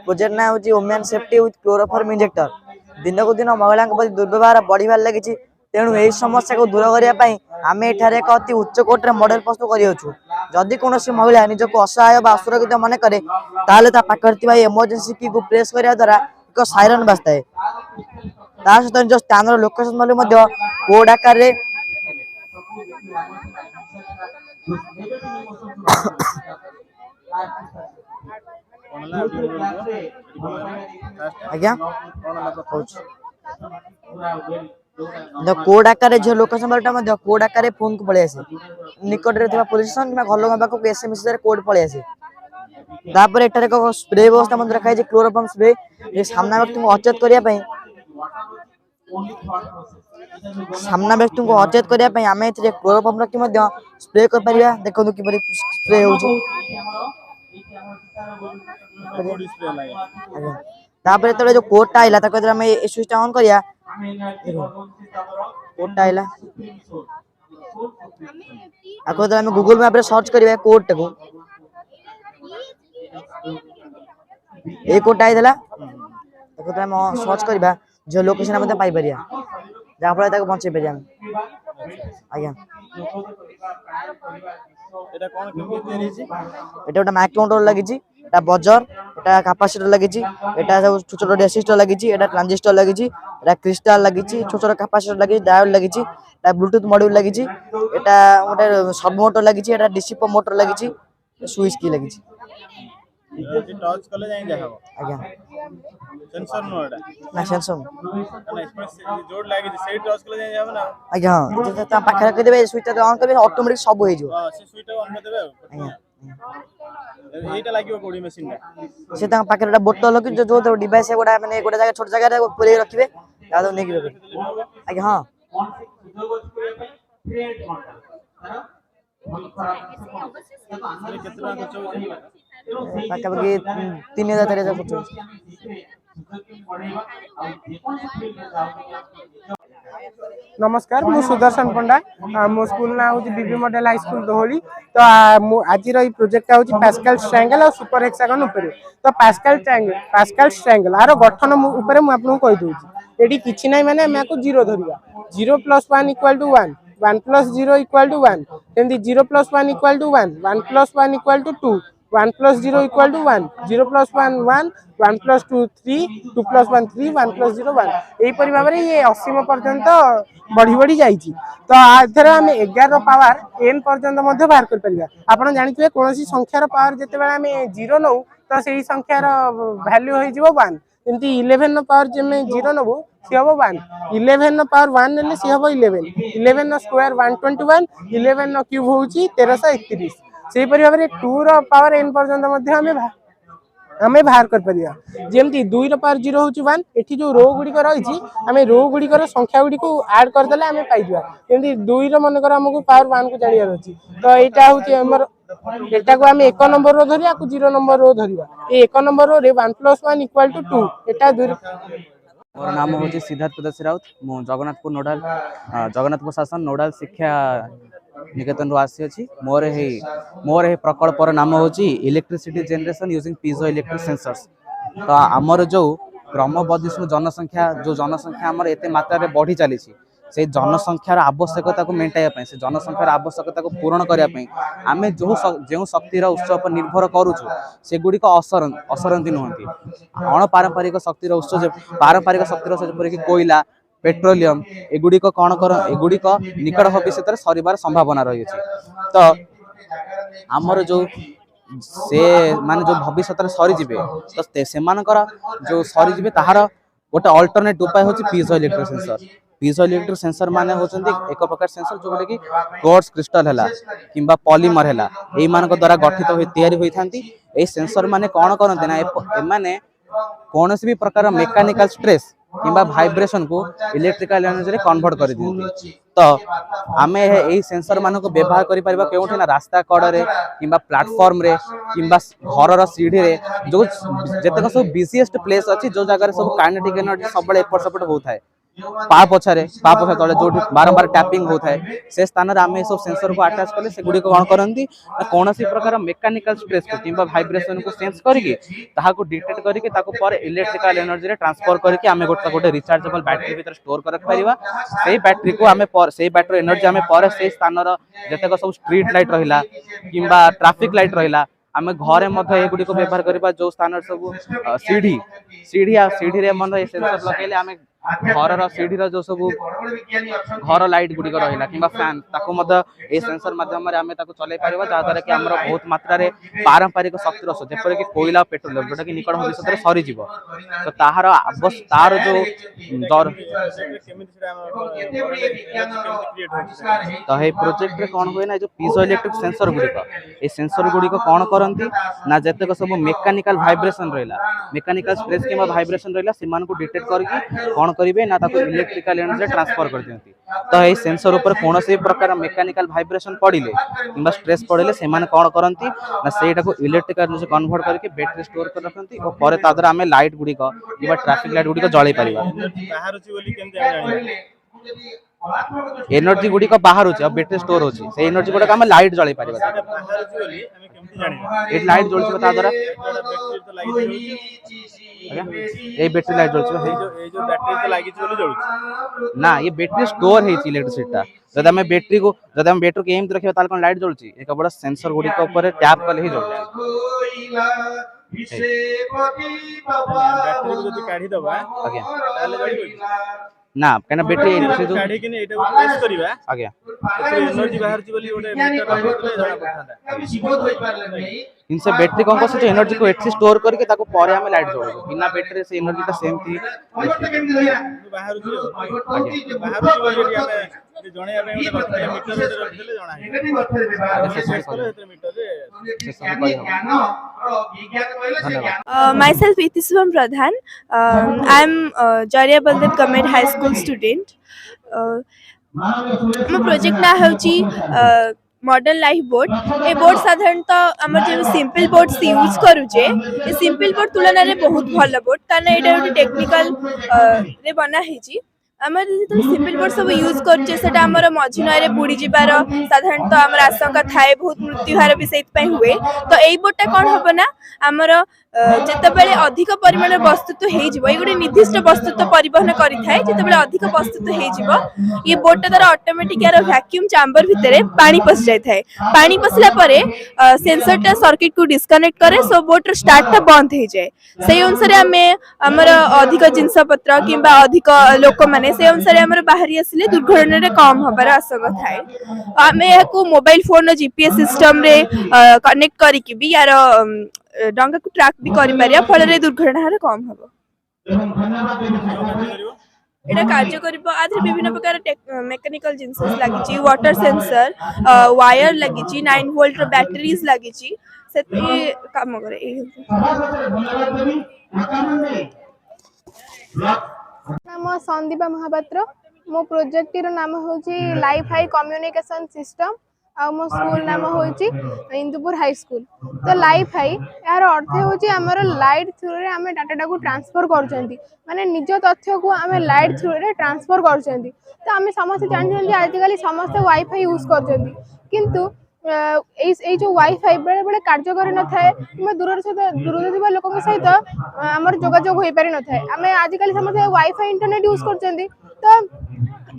प्रोजेक्ट ना होची women safety with chloroform injector दिन को दिन महिला प्रति दुर्व्यवहार बढ़िबार लगी तेणु यही समस्या को दूर करने आम एठारे एक अति उच्च कोर्ट मॉडल प्रस्तुत करूँ जदि कौन महिला निजक असहाय व असुरक्षित मन करे पाखे इमरजेंसी की को प्रेस करने द्वारा एक साइरन बाजता है सहित निज स्थान लोकेशन कोड आकार आज्ञा कोड आकार जो लोकेशन कोड आकार फोन को पलि आसे निकट में पुलिस स्टेशन कि घर लोक पाक एसएमएस कोड पलि आसे तापर एठार एक स्प्रे व्यवस्था रखा है क्लोरोफॉर्म स्प्रे सामना व्यक्ति को अचेत करने only thought process. सामना व्यक्ति को अचेत करिया पई आमे एथिरे क्लोरोफॉर्म रखि मध्य स्प्रे कर परिया देखो किपरि स्प्रे होउची आଜ୍ଞा तापर तले जो कोडटा आइला ताको जरा मैं ए स्विच ऑन करिया कोडटा आइला आको जरा मैं गूगल मैप रे सर्च करिया कोड टाको ए कोडटा आइला ताको जरा मैं सर्च करिबा जो लोकेशन मते पाई परिया जहाँ फल ताको बंचे परिया आज्ञा এটা কোন কেমনে তৈরি হইছে এটা ওটা মাইক্রো কন্ট্রোল লাগিছি এটা বজর এটা ক্যাপাসিটর লাগিছি এটা সব ছোট ছোট রেজিস্টর লাগিছি এটা ট্রানজিস্টর লাগিছি এটা ক্রিস্টাল লাগিছি ছোট ছোট ক্যাপাসিটর লাগিছি ডায়োড লাগিছি এটা ব্লুটুথ মডিউল লাগিছি এটা ওটা সব মোটর লাগিছি এটা ডিসি মোটর লাগিছি সুইচ কি লাগিছি যদি টাচ করলে যাই দেখাবো আজ্ঞা সেন্সর নো এটা না সেন্সর না এক্সপ্রেস জোড লাগিছে সেই টাচ করলে যাই যাবে না আজ্ঞা যেটা তা পাখা রাখি দেবে সুইচটা অন করবে অটোমেটিক সব হয়ে যাবে সে সুইচটা অন করে দেবে আজ্ঞা এইটা লাগিব কোডি মেশিনটা से तांग पाखे रे बोतल कि जो जो डिवाइस है गोटा माने गोटा जगह छोट जगह रे पुरे रखिबे दादो नेकी रखिबे आज्ञा हां पाखे बगे 3000 4000 खर्च नमस्कार मु सुदर्शन पंडा मो स्कूल ना हूँ बीबी मॉडल हाई स्कूल दोहली तो आज प्रोजेक्ट हूँ पास्कल ट्रायंगल और सुपर हेक्सागन ऊपर तो पास्कल ट्रायंगल आर गठन ऊपर मुझे आपको कहीदे ये किसी ना माने आम को जीरो धरिया 0 + 1 = 1 1 + 0 = 1 सेमती 0 + 1 = 1 1 + 1 = 2 1 + 0 = 1 0 + 1 1 1 + 2 3 2 + 1 3 1 + 0 1 यहीपरि भाव में ये 80 पर्यंत बढ़ी बढ़ी जाइए तो आधर आम 11 पावर n पर्यंत बाहर कर पारिबा आपण जानिथिबे कोनोसी संख्यार पावर जेते बेला आम 0 नौ तो सही संख्यार वैल्यू हो जिवो 1 एमती 11 नो पावर जे में 0 नबु सी हबो 1 11 नो पावर 1 नेले सी हबो 11 11 नो स्क्वायर 121 11 नो क्यूब होउची 1331 सेही परि भाबरे 2 रो पावर n पर्यंत आमे बाहर कर परिया जेमती 2 रो पावर 0 होउची 1 एठी जो रो गुडी को रहिची आमे रो गुडी को संख्या गुडी को ऐड कर देले आमे पाइ दिया जेमती 2 रो मन कर हमकु पावर 1 को जानिया अछि तो एटा होउची हमर एटा को आमे 1 नंबर रो धरिया को 0 नंबर रो धरिया ए 1 नंबर रो रे 1 + 1 = 2 एटा मोर नाम हूँ सिद्धार्थ प्रदर्शी राउत मु जगन्नाथपुर नोडाल जगन्नाथपुर शासन नोडाल शिक्षा निकेतन आसी अच्छी मोर प्रकल्पर नाम हूँ electricity generation using piezo electric sensors तो आमर जो क्रमबर्धिष्णु जनसंख्या आमर एते मात्रा रे बढ़ी चली से जनसंख्यार आवश्यकता को मेटाइबा से जनसंख्यार आवश्यकता को पूरण करने आम जो शक्तिर उत्स पर निर्भर करुचु सेगुड़ी असरंती नुहति अणपारंपरिक शक्तिर उत्स पारंपरिक शक्तिर उत्स कोयला पेट्रोलियम एगुड़िक कौन कर एगुड़िक निकट भविष्य सरिबार संभावना रही तो आमर जो से माने जो भविष्य सरीजे तो सेमानकर जो सरीजे ताहार गोटे अल्टरनेट उपाय हूँ piezo electric sensor piezo electric sensor माने होचंती एक प्रकार सेंसर जो कि क्वार्ट्ज क्रिस्टल हैला किंबा पॉलीमर हैला एई मानक द्वारा गठित होई तयारी होई थांती ए सेंसर माने कोन करंते ना ए माने कोनोसी भी प्रकार मेकानिकल स्ट्रेस किंबा वाइब्रेशन को इलेक्ट्रिकल एनर्जी रे कन्वर्ट कर दियंती तो आमे एई सेंसर मानक व्यवहार करि परबा केउठी ना रास्ता कड़ रे किंबा प्लेटफॉर्म रे किंबा घर रो सीढ़ी रे जो जतक सब बिजीएस्ट प्लेस अछि जो जगह रे सब काइनेटिक एनर्जी सब बळे एपट सपट होथाय पा पछरे तले जो बारंबार टैपिंग होता है से स्थान रे आमे सब सेंसर को अटैच करले से गुडी को कोन करंती कोनोसी प्रकार मेकानिकल स्ट्रेस को किंबा वाइब्रेशन को सेंस करके ताहा को डिटेक्ट करके ताको पर इलेक्ट्रिकल एनर्जी रे ट्रांसफर करके आमे गोटे रिचार्जेबल बैटरी भीतर स्टोर कर रख परिबा सेही बैटरी को आमे पर सेही बैटरी एनर्जी आमे पर से स्थान रो जतेक सब स्ट्रीट लाइट रहिला किंबा ट्रैफिक लाइट रहिला आमे घरे मध्ये एगुडी को व्यवहार करबा जो स्थान सब सीढ़ी रे मन सेंसर लगेले आमे घर सीढ़ी जो सब घर लाइट गुड़िक रहा कि फैन ए सेंसर माध्यम आम चल पार जहाँद्वारा कि आम बहुत मात्रा पारंपरिक शक्तिर उस जपरिक कोयला पेट्रोलियम जोटा कि निकट भविष्य में सरीज तो तार जो तो ये प्रोजेक्ट रे कौन हुए ना जो पीजो इलेक्ट्रिक सेंसर गुड़िक ये सेंसर गुड़िक कौन करती ना जितक सब मेकानिकल वाइब्रेशन रहा मेकानिकल स्ट्रेस कि वाइब्रेशन रहा से डिटेक्ट करके कौन करेंगे ना इलेक्ट्रिकल एनर्जी ट्रांसफर कर दियंती। तो ये सेंसर ऊपर कौन से प्रकार मेकानिकल भाइब्रेशन पड़े कि स्ट्रेस पड़े से कौन करती ना सेटा को इलेक्ट्रिकल एनर्जी कन्वर्ट करके बैटरी स्टोर कर रखती और पर ता द्वारा आम लाइट गुड़िक कि ट्राफिक लाइट गुड़िक जल पार एनर्जी गुड़िक बाहर बैटरी स्टोर होची से एनर्जी गुड़ाक आम लाइट जल पार ये लाइट जलुच ता द्वारा ये बैटरी लाइट जलुच ना ये बैटरी स्टोर है इलेक्ट्रिसिटी जब आम बैटरी को एम रखा ताल कौन लाइट जलुची एक बड़ा सेंसर गुड़िक ऊपर टैप कले ही ना कहीं बैटरी आज्ञा इनसे बैटरी कौन कर एनर्जी को एठी स्टोर करके ताको पर आम लाइट जलू बिना बैटरी से एनर्जी सेमती myself Iti Shubham Pradhan. I am Jariya Baldev Government High School student. मो प्रोजेक्ट ना होची मॉडर्न लाइफ बोर्ड ए बोर्ड साधारणतः आम जो सिंपल बोर्ड यूज करूचे ए सिंपल बोर्ड तुलन में बहुत भल बोर्ड कारण यहाँ गोटे टेक्निकल रे बना है आम जो सिंपल बोर्ड सब यूज कर मझी नई बुड़ी जबार साधारणतः आम आशंका थाए बहुत मृत्यु हार भी से हुए तो यही बोर्डटा कौन हम ना आमर जिते अधिक परिमाण वस्तुत्व हो गोटे निर्दिष्ट वस्तुत्व परिवहन करें जिते अधिक वस्तुत्व हो ये बोर्डटा द्वारा ऑटोमेटिक यार वैक्यूम चैम्बर भितर पानी पशि जाए पानी पशिला सेंसरटा सर्किट को डिस्कनेक्ट करे सो बोर्डर स्टार्टटा बंद हो जाए से अनुसार आम आमर अधिक जिनपत्र कि अधिक लोक मैंने से अनुसार आमर बाहरी आसिले दुर्घटना कम हबार आशंका थाए आम यहाँ मोबाइल फोन जीपीएस सिस्टम रे कनेक्ट करके भी यार डंगा को ट्रैक भी कर पारिया फल दुर्घटना कम हम एटा कार्य करिबो आधे विभिन्न प्रकार मेकानिकल जिंसस लागिची वाटर सेंसर वायर लागिची 9 वोल्ट बैटरीज लागिची सेति काम करे नाम संदीपा महापात्र मो प्रोजेक्ट रो नाम होची लाइफ हाई कम्युनिकेशन सिस्टम आ मो स्कूल नाम होची इंदुपुर हाई स्कूल तो लाइफ हाई यार अर्थ होची हमर लाइट थ्रू रे हमें डाटा को ट्रांसफर करछंती माने निज तथ्य को हमें लाइट थ्रू रे ट्रांसफर करछंती तो हमें समस्त जानछंती आजकल समस्त वाईफाई यूज करछंती किंतु ए जो वाईफाई बेले बेले कार्यकर न थाए कि दूर दूर लोक सहित आमर जोगाजोग हो पारि न थाए आम आजकल समस्त वाईफाई इंटरनेट यूज करछंती तो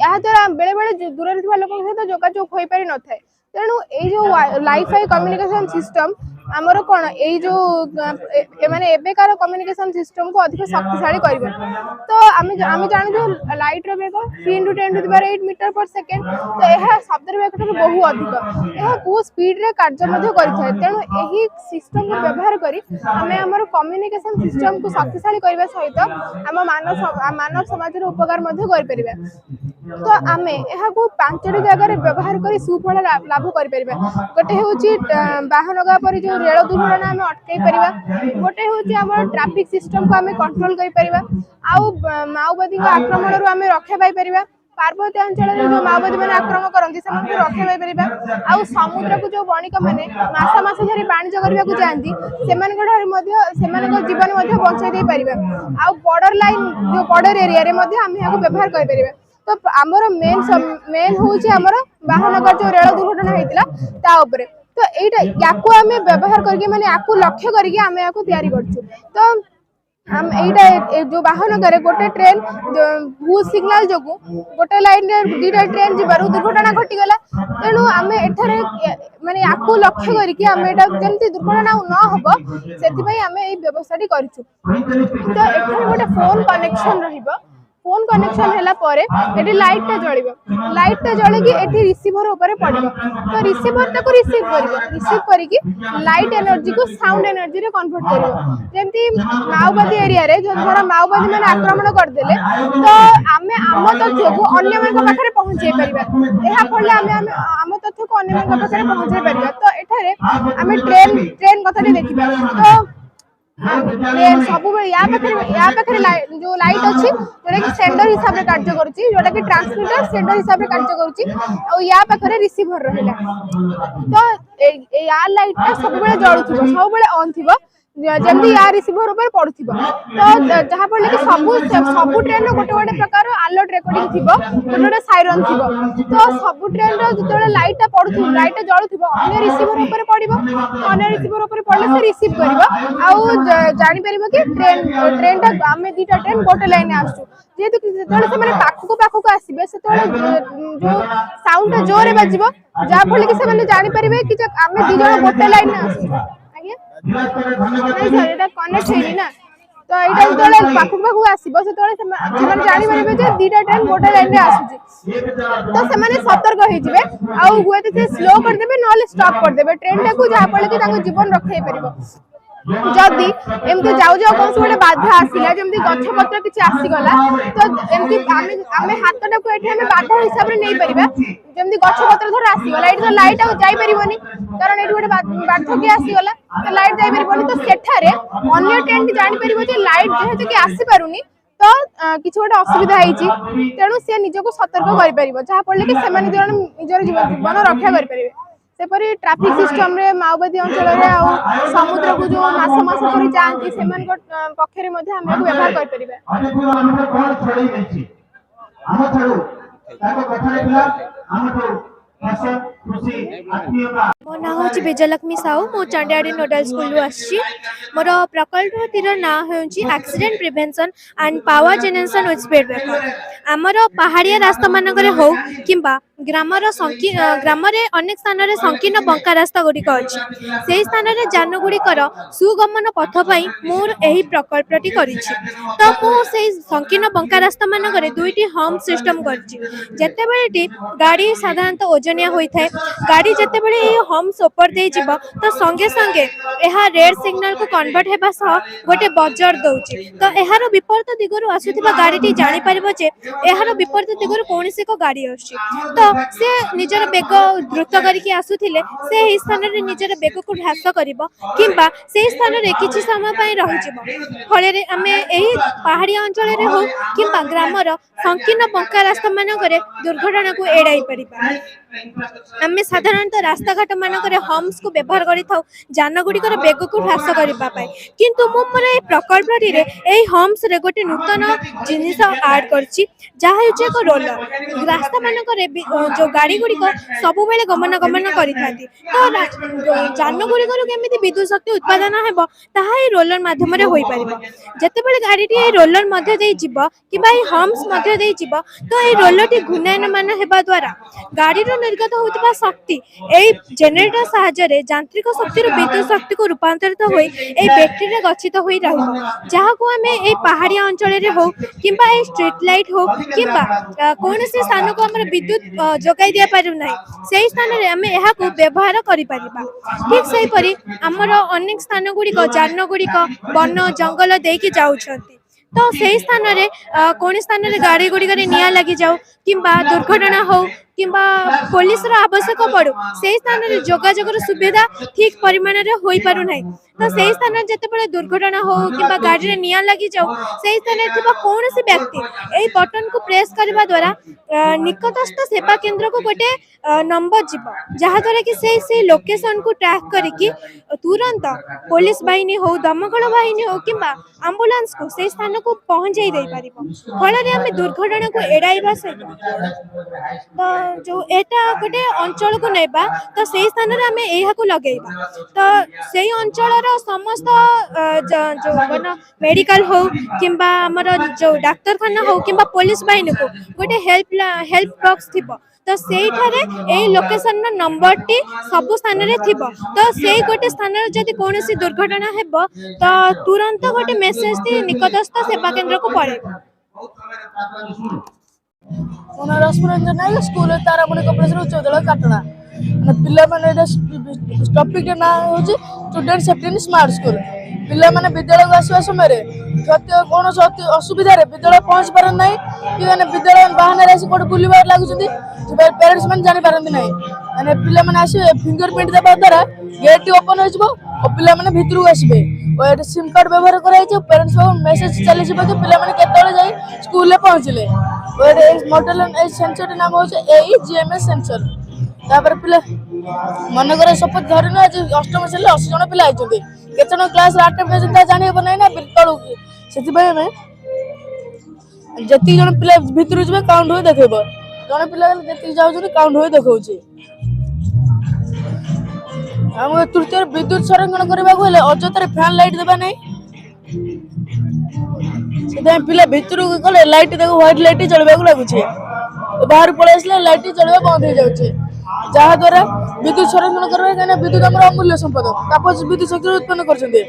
या द्वारा बेले बेले दूर लोक सहित जोगाजोग हो पारि न थाए तेणु ये जो लाइफ हाई कम्युनिकेशन सिस्टम आमर कौन यो माने एबेकार कम्युनिकेशन सिस्टम को अधिक शक्तिशाली करिवे तो आम जानू लाइट वेग 3 × 10⁸ मीटर पर सेकेंड तो यह शब्द वेग बहु अधिक यह बहुत स्पीड रे कार्य मध्य करिथाय तेणु यही सिस्टम को व्यवहार करी आमे हमर कम्युनिकेशन सिस्टम को शक्तिशाली करबा सहित आम मानव समाज रो उपकार मध्य करि परिबे तो आमे यह को 5टी जगह व्यवहार करी सुफल लाभ कर परिबे गोटे होची वाहन गा पर जो रेल दुर्घटना आमे अटकाई परिबा गोटे होची हमर ट्रैफिक सिस्टम को आमे कंट्रोल करि परिबा आउ माओवादी को आक्रमण रो आमे रक्षा पाई परिबा पार्वत्य अंचल रे जो माओवादी माने आक्रमण करंती से को रक्षा पाई परिबा आउ समुद्र को जो वणिक माने मास धरि वाणिज्य करबा को जांती सेमान गढार मध्ये सेमान को जीवन मध्ये बचाई दे परिबा आउ बॉर्डर लाइन जो बॉर्डर एरिया रे मध्ये आमे याको व्यवहार करि परिबा तो आमर मेन होची आमर वाहनगर जो रेल दुर्घटना होइतिला ता ऊपर तो एटा याको आमे व्यवहार करके माने याको लक्ष्य करके आमे याको तयारी करछु तो हम एटा जो वाहनगर गोटे ट्रेन भू सिग्नल जोगु गोटे लाइन रे दुटा ट्रेन जिबारु दुर्घटना घटी गला तेनु आमे एठारे माने याको लक्ष्य करके आमे एटा जेंति दुर्घटना न होबो सेति पई आमे ए व्यवस्थाटी करछु तो एठारे गोटे फोन कनेक्शन रहिबो फोन कनेक्शन हैला परे एटी लाइट टा जळे कि एटी रिसीवर ऊपर पड़िबो तो रिसीवर ताको रिसीव करिकि लाइट एनर्जी को साउंड एनर्जी रे कन्वर्ट करिवो जेंति माओवादी एरिया रे जो धर माओवादी माने आक्रमण कर देले तो आमे आम तथ्य को अन्य मान पाखरे पहुंचाई परिबा एहा फले आमे आम तथ्य को अन्य मान पाखरे पहुंचाई परिबा तो एठारे आमे ट्रेन कथाटी देखिबा तो ट्रेन सब या पाखे जो लाइट अच्छी जोटा कि सेंडर हिसाब से कार्य करुच्ची जोटा कि ट्रांसमीटर सेंडर हिसाब से कार्य करुच्ची या पाखे रिसीभर रहा तो या लाइटा सब जलुव सब ऑन थी जमी या रिसीभर ऊपर पड़ुथिबो तो जहाँ फल कि सब ट्रेन गोटे गोटे प्रकार अलर्ट रेकर्डिंग थी गोटे गोटे साइरन थी तो सब ट्रेन जो लाइट पड़ू लाइट जलुव अन्य रिसीभर ऊपर पड़ो तो अन्य रिसीभर ऊपर पड़े से रिसीव कर जापर कि ट्रेन आम दीटा ट्रेन गोटे लाइन आसू जेहेतु से पाखक आसवे से जो साउंड जोरे बाजिब जहाँफल कि जापर कि आम दी जन गोटे लाइन आसू कनेक्ट है ना तो यहाँ जो पाखक पाखक आसो से जापर दीटा ट्रेन गोटे लाइन में आसूची तो से सतर्क होते से स्लो करदे ना स्टॉप करदे ट्रेन टाक जहाँफल कि जीवन रखे पार जदि एमती जाऊ जाऊ कौन गोटे बाधा आसला जमी गछपत्र किसी आसीगला तो एमती आम हाथ टाक बाधा हिसाब से नहीं पार जमी गछपत्र धर आसीगला ये लाइट जापर कारण ये गोटे बाधक आसीगला तो लाइट जापर तो सेठारे अन्य ट्रेन जापर लाइट जेहेतु कि आसीपारुनी तो किसी गोटे असुविधा होती तेणु सी निजक सतर्क कर जहाँफल कि निजर जीवन रक्षा करें सेपरी ट्रैफिक सिस्टम रे माओवादी अंचल समुद्र को जो मास मास पर जाती से पक्षरे व्यवहार कर मो ना हूँ विजयलक्ष्मी साहू मो चंडियाड़ी नोडाल स्कूल आसी मोर प्रकल्पटीर ना हूँ accident prevention and power generation with speed breaker आमर पहाड़िया रास्ता मानक हो किंबा ग्रामर अनेक स्थान में संकीर्ण बंका रास्ता गुड़िक अच्छी से स्थान में जान गुड़िकर सुगमन पथ पाई मोर यही प्रकल्पटी करी तो मुझे संकीर्ण बंका रास्ता मानक दुईटी हम्प सिस्टम करते गाड़ी साधारणतः ओजनिया होता है गाड़ी जिते बड़े हम्प्स ऊपर दे जीव तो संगे संगे यह रेड सिग्नल को कन्वर्ट होगा सह गोटे बजर दौची तो यार विपरीत दिगरू आसुवा गाड़ी जापर जे यार विपरीत दिगरू कौन एक गाड़ी आसुची तो से निजर बेग द्रुत करके आसुथिले से स्थान रे निजर बेग को ह्रास करिवो किंबा से स्थान रे किछि समय पई रहि जिवो फळे आमे एही पहाड़िया अंचल रे हो किंबा ग्रामर संकीर्ण बंका रास्ता मानकरे दुर्घटना को एड़ाई परिबा आमे साधारणतः रास्ता घाट मानकरे हम्प्स को व्यवहार करि थाउ जान गुड़िकर बेग को ह्रास करबा पाई किंतु मो मोर ए प्रकल्पटी रे एही हम्प्स रे गोटे नूतन जिनिस ऐड करछि जहा होछि एक रोलर रास्ता मानकरे जो गाड़ी गुड़िक सब बेले गमन करिथांती तो जान गुड़िकर केमिति विद्युत शक्ति उत्पादन हेबो ताहा ए रोलर माध्यम रे होई परिबो जते बेले गाड़ीटी ए रोलर मध्य देई जिवो किबा ए हम्प्स मध्य देई जिवो तो ए रोलरटी घुर्णयन मान हेबा द्वारा गाड़ी रो निर्गत होतिबा शक्ति ए जनरेटर सहायता रे यांत्रिक शक्ति रो विद्युत शक्ति को रूपांतरित होई ए बैटरी रे गच्छित होई रहबो जहा को हमें ए पहाड़िया अंचल रे हो किबा ए स्ट्रीट लाइट हो किबा कोनोसी स्थान को हमर विद्युत जोगाई दिया पारु नाही सेही स्थान रे हमें एहा को व्यवहार करि परिबा ठीक सेही परि हमर अनेक स्थान गुडी को जान गुडी को वन जंगल देकी जाउछंती तो सेही स्थान रे कोन स्थान रे गाड़ी गुडी करे निया लागि जाऊ किबा दुर्घटना हो किंबा पुलिस रो आवश्यक पड़ो से स्थान रे जोगाजोग रो सुविधा ठीक परिमाण रे होई पारु नाही तो से स्थान रे जते बडे दुर्घटना हो किंबा गाड़ी रे निया लागि जाऊ से स्थान रे थिबा कोनोसी व्यक्ति एई बटन को प्रेस करबा द्वारा निकटस्थ सेवा केंद्र को गोटे नंबर जीव जहा द्वारा कि से लोकेशन को ट्रैक करके तुरंत पुलिस बाहिनी हो दमकल बाहिनी हो किंबा एम्बुलेंस को से स्थान को पहुंचाई दे पारिबो फल रे हम दुर्घटना को एडाइबा सहित तो जो एटा गोटे अंचल को नेबा तो से स्थान रे हमें एहा को लगेबा तो सेही अंचल रो समस्त जो मेडिकल हो किंबा हमर जो डाक्तरखाना हो किंबा पुलिस बाहिनी को गोटे हेल्प बॉक्स थिबो तो सेठारे ए लोकेशन नो नंबर टी सब स्थान रे थिबो तो सेही गोटे स्थान रे जदि कोनोसी दुर्घटना हेबो तो तुरंत गोटे मेसेज टी निकटस्थ सेवा केंद्र को पड़ेबो मोना रश्मिरंजन नायक स्कूल तारामणि कॉम्प्लेक्स उच्च विद्यालय काटना पिला माने टॉपिक ना होची student safety in smart school पिला माने विद्यालय को आसीबा समय रे जति कोन असुविधा रे विद्यालय पहुंच पारन नै कि माने विद्यालय बाहन रे कोड बुलिबार लागुचंदी पेरेंट्स माने जानि पारन नै माने पिला माने आसी फिंगरप्रिंट देबा द्वारा गेट ओपन हो जबो और पिला माने भितर को आसबे और एटा सिम कार्ड व्यवहार करा छै पेरेंट्स को मेसेज चली जिबो कि पिला माने केतले जाई स्कूल ले पहुंचले और ए मॉडल ए सेंसर नाम हो छै AEGMS सेंसर तापर पिला मन करे सपोज धरन आज अष्टम श्रेणी 80 जन पिला आइछथि केतन क्लास रे अटेम्प्ट करछन जानि हो नै ना बिल्कुल सेति भाई में जति जन पिला भितर जिबे काउंट होय देखैबो जन पिला जति जाउ जन काउंट होय देखौ छै हम तृतीय विद्युत संरक्षण करबा को हेले अजतर फैन लाइट देबा नै सेते पिला भितर को गले लाइट देखो व्हाइट लाइट जळबा को लागु छै बाहर पळे आसले लाइट जळबा बंद हो जाउ छै जहा द्वारा विद्युत संरक्षण करबा काना विद्युत हमर अमूल्य संपद तापस विद्युत शक्ति उत्पन्न करछन्ते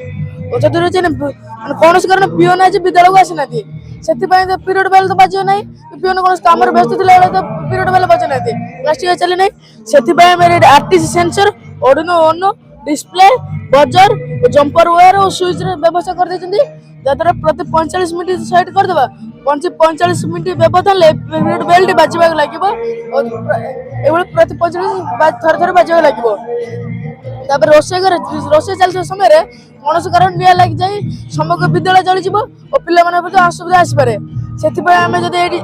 ओ जदर छै कोनस कारण पियोन आज विद्यालय को आसिनाती सेति पय पीरियड बेल तो बाजियो नै पियोन कोनस कामर व्यस्त थिला तो पीरियड बेल बजे नाती क्लास चले नै सेति पय मेरे आरटीसी सेंसर ओडनो ओनो डिस्प्ले बजर जंपर वायर और स्विच रे व्यवस्था कर देछन्ती जदर प्रति 45 मिनिट सेट कर देबा 45 मिनिट व्यवस्था ले पीरियड बेल बाजिबा लागिबो और एबळे प्रति 45 थर थर बाजिबा लागिबो तापर रोसे चलते समय रे कोनस कारण निया लाग जाई समग्र विद्यालय जळि जिवो और पिला माने प्रति असुविधा आसी पारे सेति पय हमें जदि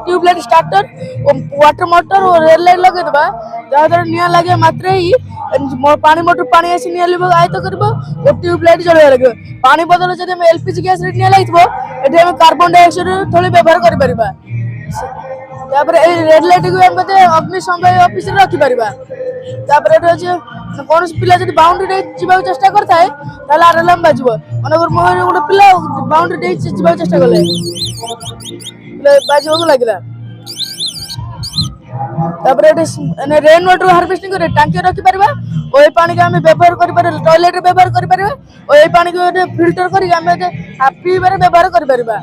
ट्यूबलाइट स्टार्टर और वाटर मोटर और रेल लाइट लगे देबा जहां निया लागे मात्रे ही पानी मोटर पानी आसी निया लेबो आयत करबो और ट्यूबलाइट जळवा लागो पानी बदल जदि हम एलपीजी गैस रे निया लागितबो एठे हम कार्बन डाइऑक्साइड थोड़ी व्यवहार करि परिबा तापर ए रेड लाइट को हम बते अग्नि संभाय ऑफिस रे रखि परिबा तापर एठे जे कोनस पिला जदि बाउंड्री दे जिबा चेष्टा करथाय ताला अलार्म बाजिबो मनोगर मोहर गोटे पिला बाउंड्री दे जिबा चेष्टा करले बाजिबो लागिला तापर एठे रेन वाटर हार्वेस्टिंग करे टांकी रखि परिबा ओई पानी के हम व्यवहार करि परिबा टॉयलेट रे व्यवहार करि परिबा ओई पानी को फिल्टर करि हम पीबारे व्यवहार करि परिबा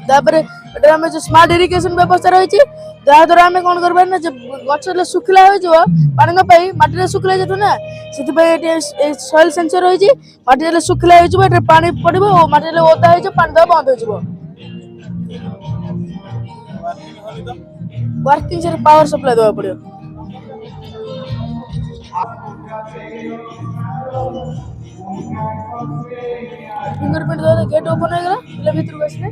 तापर एटा हम जो स्मार्ट इरिगेशन व्यवस्था रही छी जहा द्वारा हम कोन करबा ना जे गछ सुखला हो जो पानी न पाई माटी रे सुखला जतो ना सेति पे ए सॉइल सेंसर रही छी माटी रे सुखला हो जो एटा पानी पड़िबो ओ माटी रे ओदा हो जो पानी द बंद हो जिवो वर्किंग से पावर सप्लाई देबा पड़ियो फिंगरप्रिंट दे गेट ओपन हो गेला ले भीतर को आसले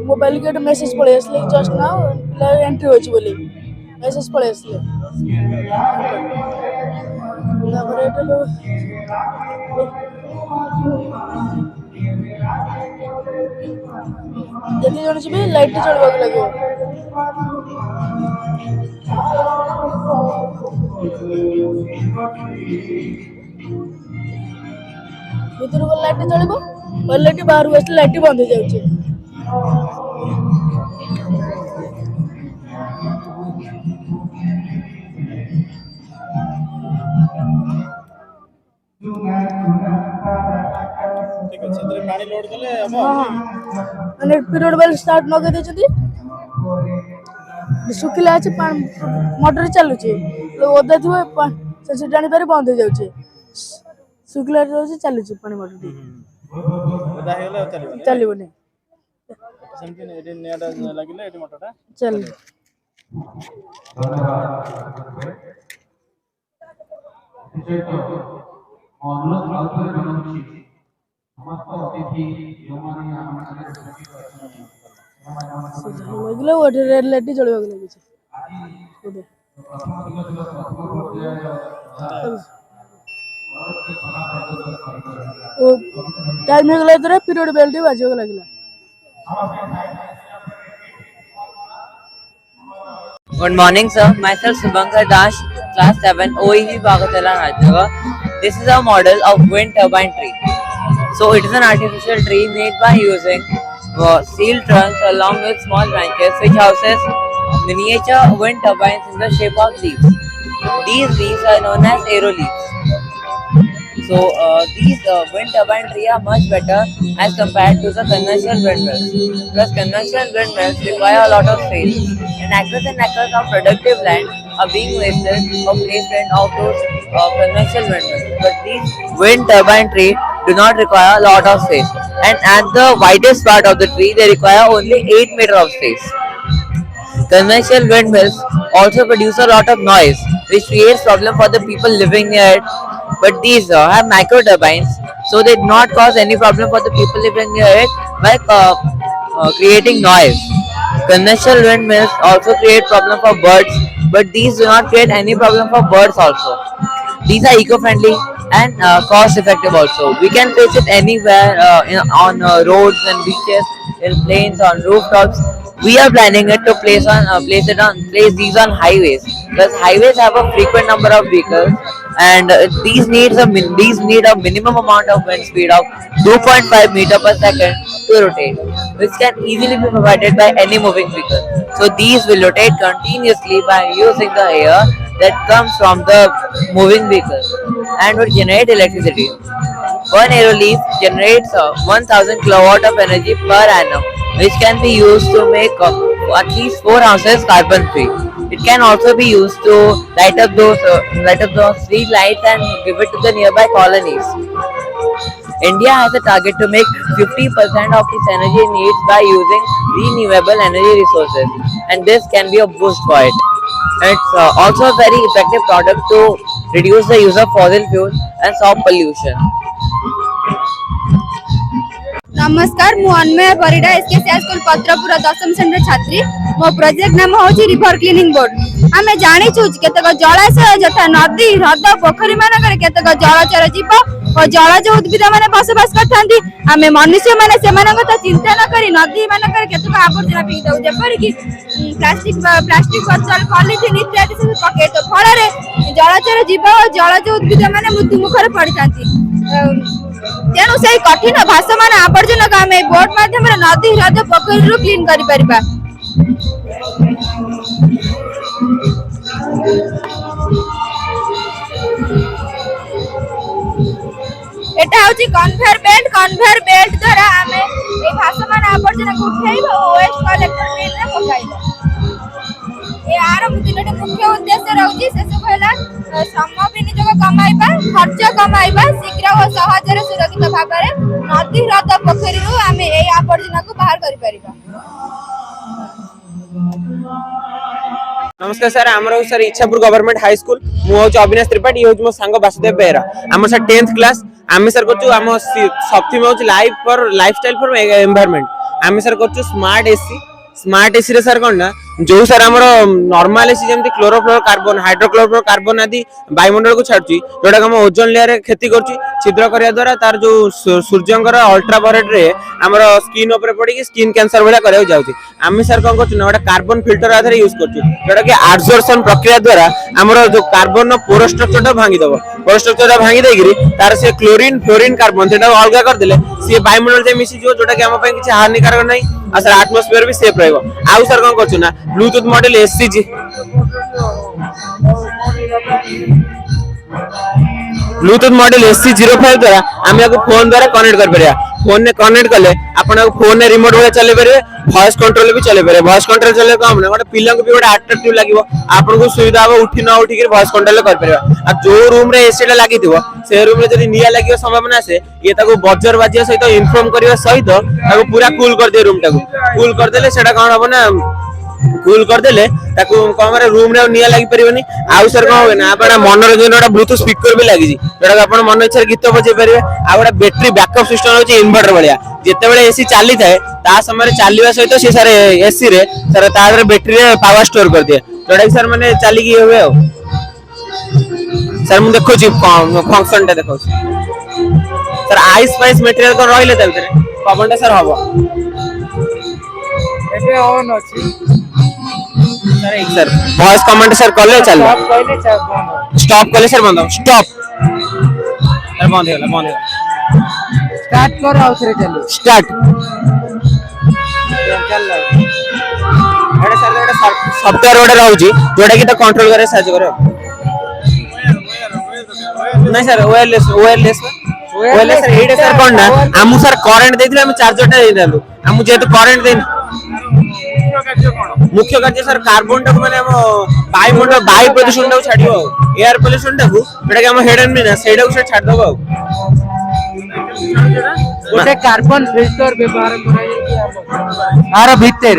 मोबाइल के मैसेज पड़े असले जस्ट नाउ एंट्री होची बोली मैसेज पड़े असले तापर एटा लो जति जण छिबे लाइट जळवा लागो भीतर को लाइट जळबो और लाइट बाहर को लाइट बंद हो जाउची ठीक है छतरे पानी लोड कले अने पीरियड बेल स्टार्ट नगे देछथि सुखिला अछि मोटर चालू छी ओदा थिबो से टाणी पारे बंद हो जाउची सुखिला रहउची चालू छी पानी मोटर ओदा हेला चलिबो नै सेमति ने एडी नेडा लागिले एडी मोटरटा चल लगले ओटे रेड लाइट जळवा लागै छै ओटे ओ टाइम हो गेला तोरा पीरियड बेल टी बाजियो लागला Good morning, sir. Myself Subhankar Dash, class 7, OEV Bagatala, Rajnagar. This is a model of wind turbine tree. So it is an artificial tree made by using steel trunks along with small branches which houses miniature wind turbines in the shape of leaves. These leaves are known as aero leaves. So these wind turbine trees are much better as compared to the conventional windmills. Because conventional windmills require a lot of space, and acres of productive land are being wasted or placed in outdoor conventional windmills. But these wind turbine trees do not require a lot of space, and at the widest part of the tree they require only 8 meters of space. Conventional windmills also produce a lot of noise, which creates problem for the people living near it. But these have micro turbines, so they do not cause any problem for the people living near it by creating noise. Conventional windmills also create problem for birds, but these do not create any problem for birds also. These are eco-friendly and cost-effective also. We can place it anywhere on roads and beaches, in plains, on rooftops. We are planning it to place these on highways, because highways have a frequent number of vehicles, and these need a minimum amount of wind speed of 2.5 meter per second to rotate, which can easily be provided by any moving vehicle. So these will rotate continuously by using the air that comes from the moving vehicle and will generate electricity. One aeroleaf generates 1000 kilowatt of energy per annum, which can be used to make at least 4 houses carbon free. It can also be used to light up those street lights and give it to the nearby colonies. India has a target to make 50% of its energy needs by using renewable energy resources, and this can be a boost for it. It's also a very effective product to reduce the use of fossil fuels and stop pollution. नमस्कार मु अन्मय Parida एसकेसीआई school पत्रपुर दशम श्रेणी छात्री मो project नाम होची river cleaning board. आमे जानि छु केतक जलाशय जथा नदी हृद पोखरी मानकर केतक जलचर जीव और जलज उद्भिद माने बसवास करथांती। आमे मनुष्य माने सेमानक त चिंता न करी नदी मानकर केतक आवर्जना फेंक दउ जेपर कि प्लास्टिक बोतल पॉलिथिन इत्यादि सब पके तो फल रे जलचर जीव और जलज उद्भिद माने मृत्यु मुखर पड़िथांती। तेणु से कठिन भाषमान आवर्जन को आम बोट माध्यम नदी ह्रद पोखरी क्लीन कर परिबा। एटा होची कन्वेयर बेल्ट द्वारा आमे ए भाषमान आवर्जन को उठाइबा और वेस्ट कलेक्टर बिन रे पकाइबा। ए आर तीनोटी मुख्य उद्देश्य रहउची से सब हैला श्रम विनियोग कमाइबा, खर्च कमाइबा, शीघ्र और सहजरे सुरक्षित भाबरे नदी ह्रद पोखरी रु आमे ए आवर्जन को बाहर करि परिबा। नमस्कार सर, आमर sir Ichhapur government high school मु हूँ अविनाश त्रिपाठी, ये मो सांग वासुदेव बेहरा। आम सर 10th क्लास आम सर कर आम सप्तम हूँ लाइफस्टाइल फॉर एनवायरनमेंट। आम सर कर स्मार्ट एसी रे सर कौन ना जो सर आम नॉर्मल एसी जमी क्लोरोफ्लोरोकार्बन हाइड्रोक्लोरोकार्बन आदि वायुमंडल को छाड़ुची, जोटा आम ओजोन लेयर क्षति कर छिद्र करने द्वारा तार जो सूर्यंकर अल्ट्रावायलेट रे आमर स्किन ऊपर पड़ी स्किन कैंसर भाया करा जाउची। आम सर कौन कर गोटे कार्बन फिल्टर आधार यूज कर जोटा कि एब्जॉर्प्शन प्रक्रिया द्वारा आमर जो कार्बन पोर स्ट्रक्चर भांगी दब, पोर स्ट्रक्चर भांगी देकरी तार से क्लोरीन फ्लोरीन कार्बन से अलग करदे सी वायुमंडल से मिसी जो जोटा कि आम किसी हानिकारक नहीं और सर एटमॉस्फेयर भी सेफ रहइबो। आउ सर कौन कर ना Bluetooth model SCG Bluetooth model SC05 द्वारा आम फोन द्वारा कनेक्ट कर परिया। फोन ने कनेक्ट कले आपण फोन ने रिमोट वाला चले पारे, वॉइस कंट्रोल भी चले पारे। वॉइस कंट्रोल चले कम ना गोटे पिला को भी गोटे अट्रैक्टिव लागिवो, आपन को सुविधा हो उठी न उठी के वॉइस कंट्रोल कर परिया। आ जो रूम रे एसी ला लागि थिवो से रूम रे जदी निया लागियो संभावना से ये ताको बजर बाजिया सहित इन्फॉर्म करिवा सहित ताको पूरा कूल कर दे, रूम टाको कूल कर देले सेटा कोन हो ना कूल कर देले ताको कमरे रूम रे निया लागि परिबनी। आउ सर कोन हो ना आपण मनोरंजन वाला ब्लूटूथ स्पीकर भी लागि जी जोटा आपण मन इच्छा गीत बजे परिबे। आ गोटा बैटरी बैकअप सिस्टम होची इन्वर्टर वाला, जेते बेले एसी चाली थाए ता समय चालीवा सहित से सर एसी रे सर तार बैटरी रे पावर स्टोर कर दिए जोटा कि सर माने चाली की होवे। आ सर मु देखो छी फंक्शन टा देखो सर आइस स्पाइस मटेरियल को रहिले त भीतर पवन टा सर हबो एबे ऑन अछि सर। एक सर वॉइस कमांड सर कले चल स्टॉप कले सर बंद स्टॉप सर बंद होला बंद होला स्टार्ट कर आउ थरे चलो स्टार्ट चल एडे सर एडे सॉफ्टवेयर ओडे रहउची जोटा कि त कंट्रोल करे साज करो। नहीं सर वायरलेस सर एडे सर कोन ना हमु सर करंट देथिले हम चार्जर टा देइदालु हमु जेतु करंट देन मुख्य कार्य सर कार्बन टा माने हम वायुमंडल वायु प्रदूषण टा छाडियो एयर पोल्यूशन टा को जेटा कि हम हेड एंड ना सेडा को छाड दबो। गोटे कार्बन फिल्टर व्यवहार यार भितर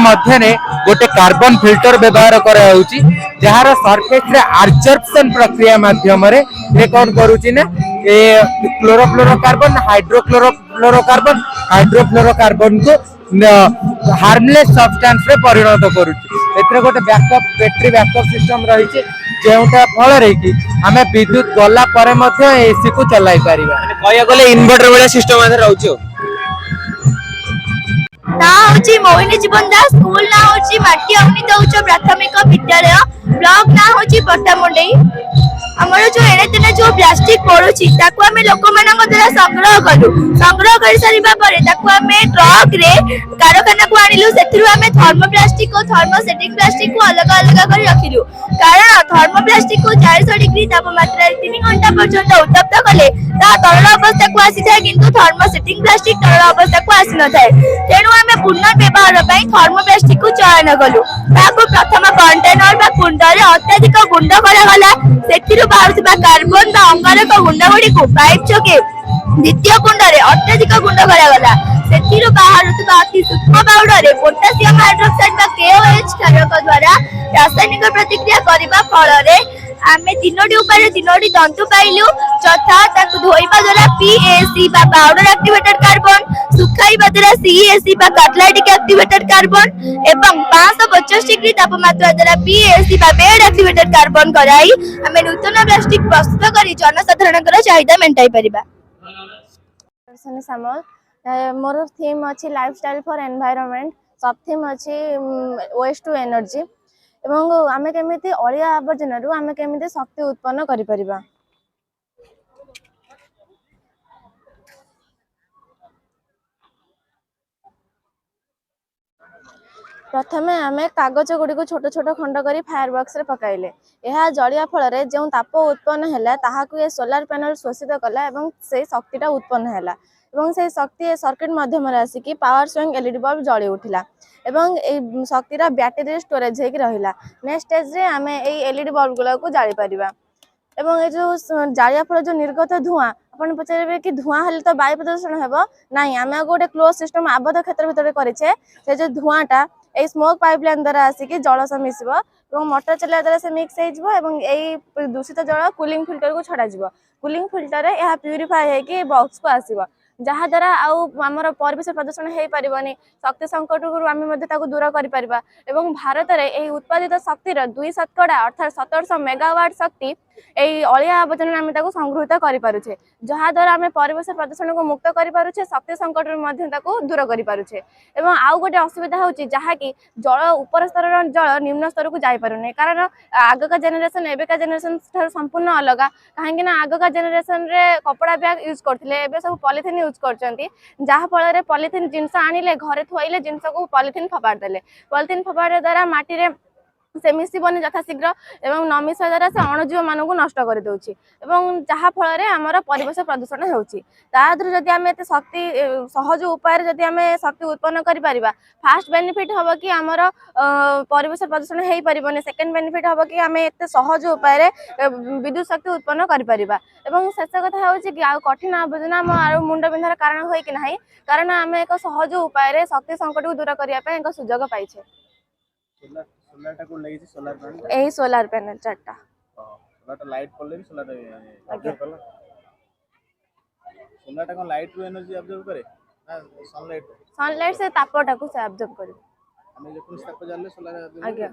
मध्य गोटे कार्बन फिल्टर व्यवहार कराउची जार सरफेस रे आब्जॉर्प्शन प्रक्रिया माध्यम रे ये कौन करूची ना ए क्लोरोफ्लोरोकार्बन हाइड्रोफ्लोरोकार्बन को हार्मलेस सब्सटेंस रे परिणत करूची एतरे गोटे बैकअप बैटरी बैकअप सिस्टम रही जोटा फल कि आम विद्युत गला पर एसी को चलाई पारिबा कहिया गले इन्वर्टर वाला सिस्टम आधे रहउची ना होची मोहिनी जीवन दास स्कूल ना होची माटी अग्नित उच्च प्राथमिक विद्यालय ब्लॉक ना होची पट्टामुंडई हमर जो एने तेने जो प्लास्टिक पड़ुची ताको हमें लोक मानक द्वारा संग्रह कर सारिबा परे ताको हमें ट्रक रे कारखाना को आनिलु सेथिरु हमें थर्मोप्लास्टिक और थर्मोसेटिक प्लास्टिक को अलग अलग कर रखिलु कारण थर्मोप्लास्टिक को 400 डिग्री तापमात्रा 3 घंटा पर्यंत उत्तप्त कले ता तरल अवस्था को आसी थाए किंतु थर्मोसेटिक प्लास्टिक तरल अवस्था को आसी न थाए तेणु हमें पुनर्व्यवहार पई थर्मोप्लास्टिक को चयन कलु ताको प्रथम कंटेनर बा कुंड रे अत्यधिक गुंड करा गला सेथिरु बाहरुवा कार्बन बा अंगारक गुंड गुडी को पाइप जोगे द्वितीय कुंड रे अत्यधिक गुंड करा गला सेथिरु बाहरुवा अति सूक्ष्म पाउडर रे पोटेशियम हाइड्रोक्साइड बा KOH कारक द्वारा रासायनिक प्रतिक्रिया करिबा फल रे आमे तीनोटी उपाय तीनोटी तंतु पाइलु चौथा ताकु धोइबा द्वारा PAC बा पाउडर एक्टिवेटेड कार्बन सुखाइबा द्वारा CAC बा कैटालाइटिक एक्टिवेटेड कार्बन एवं 550 डिग्री तापमात्रा द्वारा PAC बा बेड एक्टिवेटेड कार्बन कराई आमे नूतन प्लास्टिक प्रस्तुत करी जनसाधारणकर चाहिदा मेंटाई परिबा। सामल मोर थीम अछि लाइफस्टाइल फॉर एनवायरनमेंट सब थीम अछि वेस्ट टू एनर्जी एवं आमे केमिति अलिया आवर्जनारू आमे केमिति शक्ति उत्पन्न करि परिबा। प्रथमे आमे कागज गुडी को छोट छोट खंड करी फायर बॉक्स रे पकाइले यह जलिया फल रे जो ताप उत्पन्न हैला ताहाकु ए सोलार पैनल शोषित कला एवं से शक्तिटा उत्पन्न हैला एवं से शक्ति सर्किट माध्यम रे आसी कि पावर स्विंग एलईडी बल्ब जळी उठिला एवं ए शक्तिरा बैटरी स्टोरेज हेकि रहिला नेक्स्ट स्टेज रे आमे ए एलईडी बल्ब गुला को जाळी परिबा एवं ए जो जाळिया फल जो निर्गत धुआं अपन पचारे कि धुआं हेले तो वायु प्रदूषण हेबो नाही आमे गोटे क्लोज सिस्टम आबद्ध क्षेत्र भितर करिछे से जो धुआंटा ए स्मोक पाइपलाइन द्वारा आसी कि जल से मिसिबो एवं मोटर चला द्वारा से मिक्स हे जिवो एवं ए दूषित जल कूलिंग फिल्टर को छडा जिवो कूलिंग फिल्टर रे यह प्यूरिफाई हे कि बॉक्स को आसीबो जहा द्वारा आउ हमर परिवेश प्रदूषण हे परिबनी शक्ति संकट को आमे मध्ये ताको दूर करि परिबा एवं भारत रे एही उत्पादित शक्ति रो 2% अर्थात 1700 मेगावाट शक्ति एही अलिया आवर्जना आमे ताको संग्रहित करि पारुछे जहा द्वारा आमे परिवेश प्रदूषण को मुक्त करि पारुछे शक्ति संकट रो मध्ये ताको दूर करि पारुछे एवं आउ गोटे असुविधा होची जहा कि जल ऊपर स्तर रो जल निम्न स्तर को जाई पारुने कारण आगका जनरेशन एबेका जनरेशन थार संपूर्ण अलग काहेकि ना आगका जनरेशन रे कपड़ा बैग यूज करथिले एबे सब पॉलिथिन यूज करचंती जहा फल रे पॉलिथिन जिंस आनिले घरे थोइले जिंस को पॉलिथिन फपाड़ देले पॉलिथिन फपाड़ द्वारा माटी रे से मिसिबनी यथा शीघ्र एवं नमिसा द्वारा से अणुजीव मानक नष्ट कर दउछि एवं जहा फल रे हमर परिवेश प्रदूषण होउछि ताद्र जदि हमें एते शक्ति सहज उपाय जदि हमें शक्ति उत्पन्न करि परिबा फास्ट बेनिफिट हबो कि हमर परिवेश प्रदूषण हेई परिबने सेकंड बेनिफिट हबो कि हमें एते सहज उपाय रे विद्युत शक्ति उत्पन्न करि परिबा एवं शेष कथा होउछि कि आ कठिन आयोजना हम आरो मुंड बिंधार कारण होई कि नाही कारण हमें एक सहज उपाय रे शक्ति संकट को दूर करिया पे एक सुजोग पाइछे सोलार टा को लागि सोलार पैनल एही सोलार पैनल चारटा सोलार टा लाइट पड़ले सोलार ऑब्जर्व कला सोलार टा को लाइट रो एनर्जी ऑब्जर्व करे ना सनलाइट से तापटा को से ऑब्जर्व करे हमें जेकुन ताप जाले सोलार आज्ञा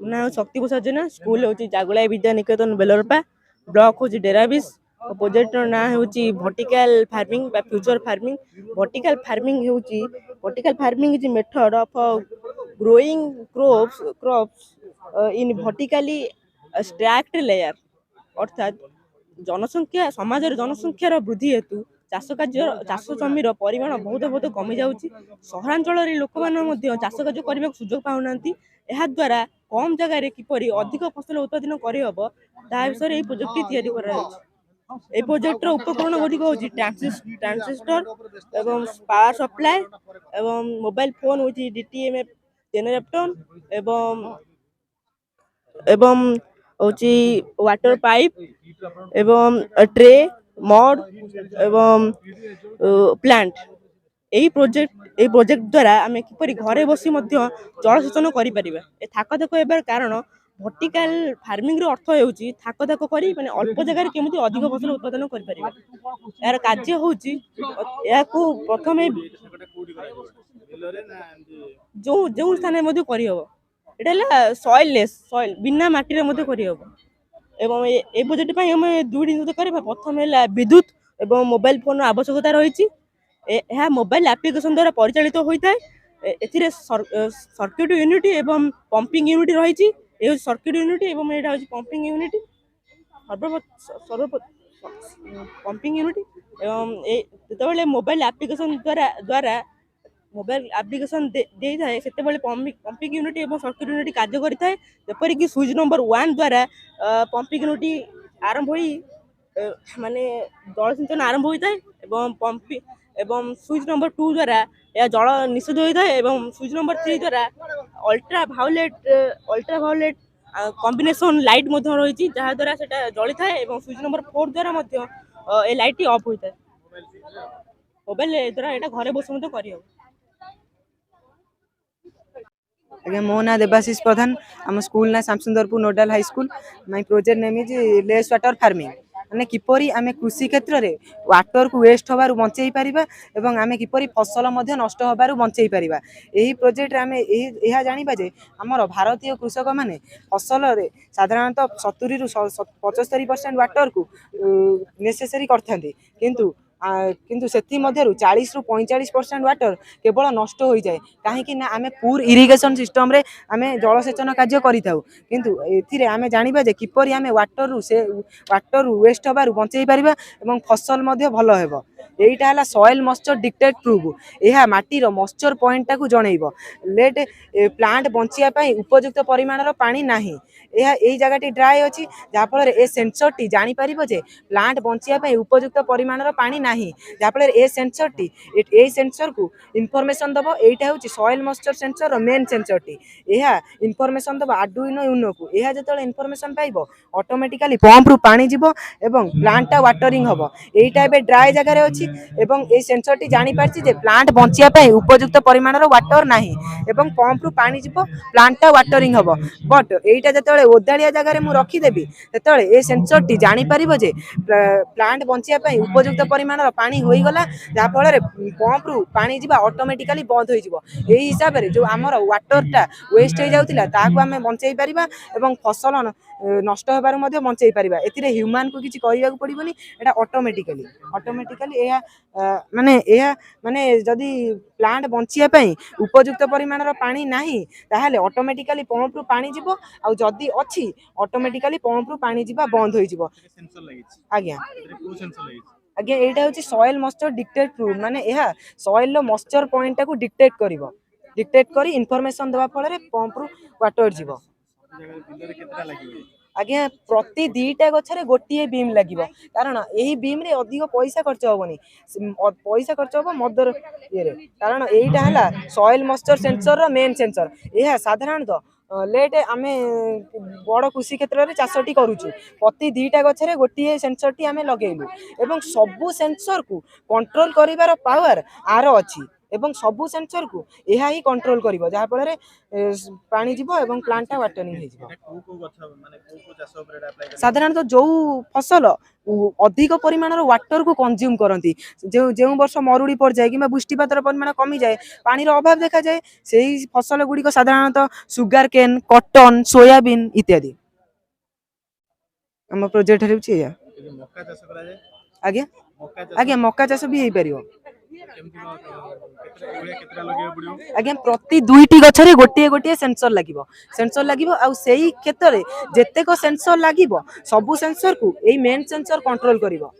ना शक्ति प्रसाद जेना स्कूल होची जागुलाई विद्या निकेतन बेलरपा ब्लॉक होची डेराबिस प्रोजेक्ट ना होची वर्टिकल फार्मिंग बा future farming vertical farming is method of growing crops in vertically स्ट्रैक्ट layer अर्थात जनसंख्या समाज जनसंख्यार वृद्धि हेतु चाष जमीर परिमाण बहुत कमी जाउची सहरांचल लोक मैंने चाष कार्य करने सुजोग पाऊना द्वारा कम जगह किपरि अधिक फसल उत्पादन करहब ता विषय प्रोजेक्ट या प्रोजेक्ट उपकरण गुड़िक हूँ ट्रांजिस्टर एवं पावर सप्लाई एवं mobile phone with DTMF generator एवं होची वाटर पाइप एवं ट्रे मड एवं प्लांट এই प्रोजेक्ट द्वारा आम किपरि घरे बसी जलसेचन करें थाक थाक होबार कारण भर्टिकल फार्मिंग अर्थ होउची थाक थाक करी माने अल्प जगह केମିତି अधिक फसल उत्पादन कर परिबा यार कार्य होउची याकू प्रथमे जो जो स्थान मध्ये करी हबो एटा ला सॉइल बिना माटी रे मध्ये करी हबो एवं ए प्रोजेक्ट पई हम दुई दिन करबा प्रथम है विद्युत एवं मोबाइल फोन आवश्यकता रही यह मोबाइल एप्लिकेशन द्वारा परिचालित होता है एथिरे सर्किट यूनिट एवं पंपिंग यूनिट रही सर्किट यूनिट एवं यहाँ हूँ पंपिंग यूनिट पंपिंग यूनिट एवं जो मोबाइल एप्लिकेशन द्वारा मोबाइल एप्लिकेशन दे थाए से पंपिंग यूनिट एवं सर्किट यूनिट कार्य करें जपरिक स्विच नंबर 1 द्वारा पंपिंग यूनिट आरंभ हो माने जल सिंचन आरंभ होता है एवं स्विच नंबर 2 द्वारा यह जल निषेध होता है एवं स्विच नंबर 3 द्वारा अल्ट्रा भायोलेट कॉम्बिनेशन लाइट रही जहाँ द्वारा से जली था एवं स्विच नंबर 4 द्वारा ए लाइट ऑफ होता है मोबाइल द्वारा यहाँ घरे बस कर आज्ञा मो ना देवाशीष प्रधान आम स्कूल ना Shyamsundarpur nodal high school my project name is less water farming माने किपरि आमे कृषि क्षेत्र रे वाटर को वेस्ट होबारु बंचेई परिबा एवं आमे किपरि फसल मध्ये नष्ट होबारु बंचेई परिबा एही प्रोजेक्ट रे आमे एहा जानिबा जे हमर भारतीय कृषक माने फसल रे साधारणतः 70 रु 75% वाटर को नेसेसरी करथांती किंतु सेथि मध्यरु 40 रु 45% वाटर केवल नष्ट हो जाए कहीं ना आमे पूर इरिगेशन सिस्टम रे आमे जलसेचन कार्य करिथाउ किंतु एथिरे आमे जानिबा जे किपरि आमे वाटर वेस्ट होबारु बंचेई परिबा एवं फसल मध्य भल हेबो एटा हला सॉइल मॉइस्चर डिक्टेट प्रूफ यह माटीर मॉइस्चर पॉइंट टाकू जनइबो लेट प्लांट बंचिया पई उपयुक्त परिमाणर पानी नाही यह एई जगहटी ड्राई अछि जा फल ए सेंसर टी जानि परिबो जे प्लांट बंचिया पई उपयुक्त परिमाणर पानी नाही जा फल ए सेंसर टी ए सेंसर को इन्फॉर्मेशन दबो एटा होची सॉइल मॉइस्चर सेंसर रो मेन सेंसर टी यह इन्फॉर्मेशन दबो आर्डुइनो यूनो को यह जतले इन्फॉर्मेशन पाइबो ऑटोमेटिकली पंप रु पानी जिवो एवं प्लांट टा वाटरिंग हबो एटा एबे ड्राई जगह रे अछि एवं ए सेंसर टी जानि पारछि जे प्लांट बंचिया पई उपयुक्त परिमाणर वाटर नाही एवं पंप रु पानी जिवो प्लांट टा वाटरिंग हबो बट एटा जतले ओदालिया जगह रे मु रखी देबी ततले ए सेंसर टी जानि परिबो जे प्लांट बंचिया पई उपयुक्त परिमाणर पानी होई गला जा फल रे पंप रु पानी जिबा ऑटोमेटिकली बंद होई जिवो एही हिसाब रे जो हमर वाटर टा वेस्ट हो जाउतिला ताको हमें बंचेई परिबा एवं फसल नष्ट होबार मध्य बंचेई परिबा एथिरे ह्यूमन को किछि करिया को पड़िबोनी एटा ऑटोमेटिकली एया माने जदी प्लांट बंचिया पई उपयुक्त परिमाणर पानी नाही ताहाले ऑटोमेटिकली पंप रु पानी जिवो आ जदी अछि ऑटोमेटिकली पंप रु पानी जिबा बंद होई जिवो आज्ञा आज्ञा एटा होची सॉइल मॉइस्चर डिक्टेट प्रूफ माने एहा सॉइल लो मॉइस्चर पॉइंट टाकू डिक्टेट करी इन्फॉर्मेशन देवा फल रे पंप रु वाटर जिवो आज्ञा प्रति 2टा गछरे गोटिए बीम लागिवो कारण एही बीम रे अधिक पैसा खर्च होबनी पैसा खर्च होबो मदर ये रे कारण एईटा हला सॉइल मॉइस्चर सेंसर रो मेन सेंसर एहा साधारणतः लेट आमे बड़ कृषि क्षेत्र रे चाषटी करूछु प्रति 2टा गछरे गोटिए सेंसर टी आमे लगेलु एवं सबु सेंसर को कंट्रोल करिवार पावर आरो अछि एवं सबु सेंसर को एहा ही कंट्रोल करिवो जहा फल रे पानी जिवो एवं प्लांट वाटरिंग हे जिवो साधारणतः जो फसल अधिक परिमाणर वाटर को कंज्यूम करती जो वर्ष मरुड़ी पड़ जाए कि वृष्टिपातर परिमाण कमी जाए पानीर अभाव देखा जाए से फसल गुड़िक साधारणतः सुगार केन कॉटन सोयाबीन इत्यादि आम प्रोजेक्ट आज्ञा आज्ञा मक्का चाष भी हो पार आज्ञा प्रति 2टी गछरे गोटे गोटे सेंसर लागिवो आ सेही क्षेत्र रे जेतेक सेंसर लागिवो सबु सेंसर को एई मेन सेंसर कंट्रोल करिवो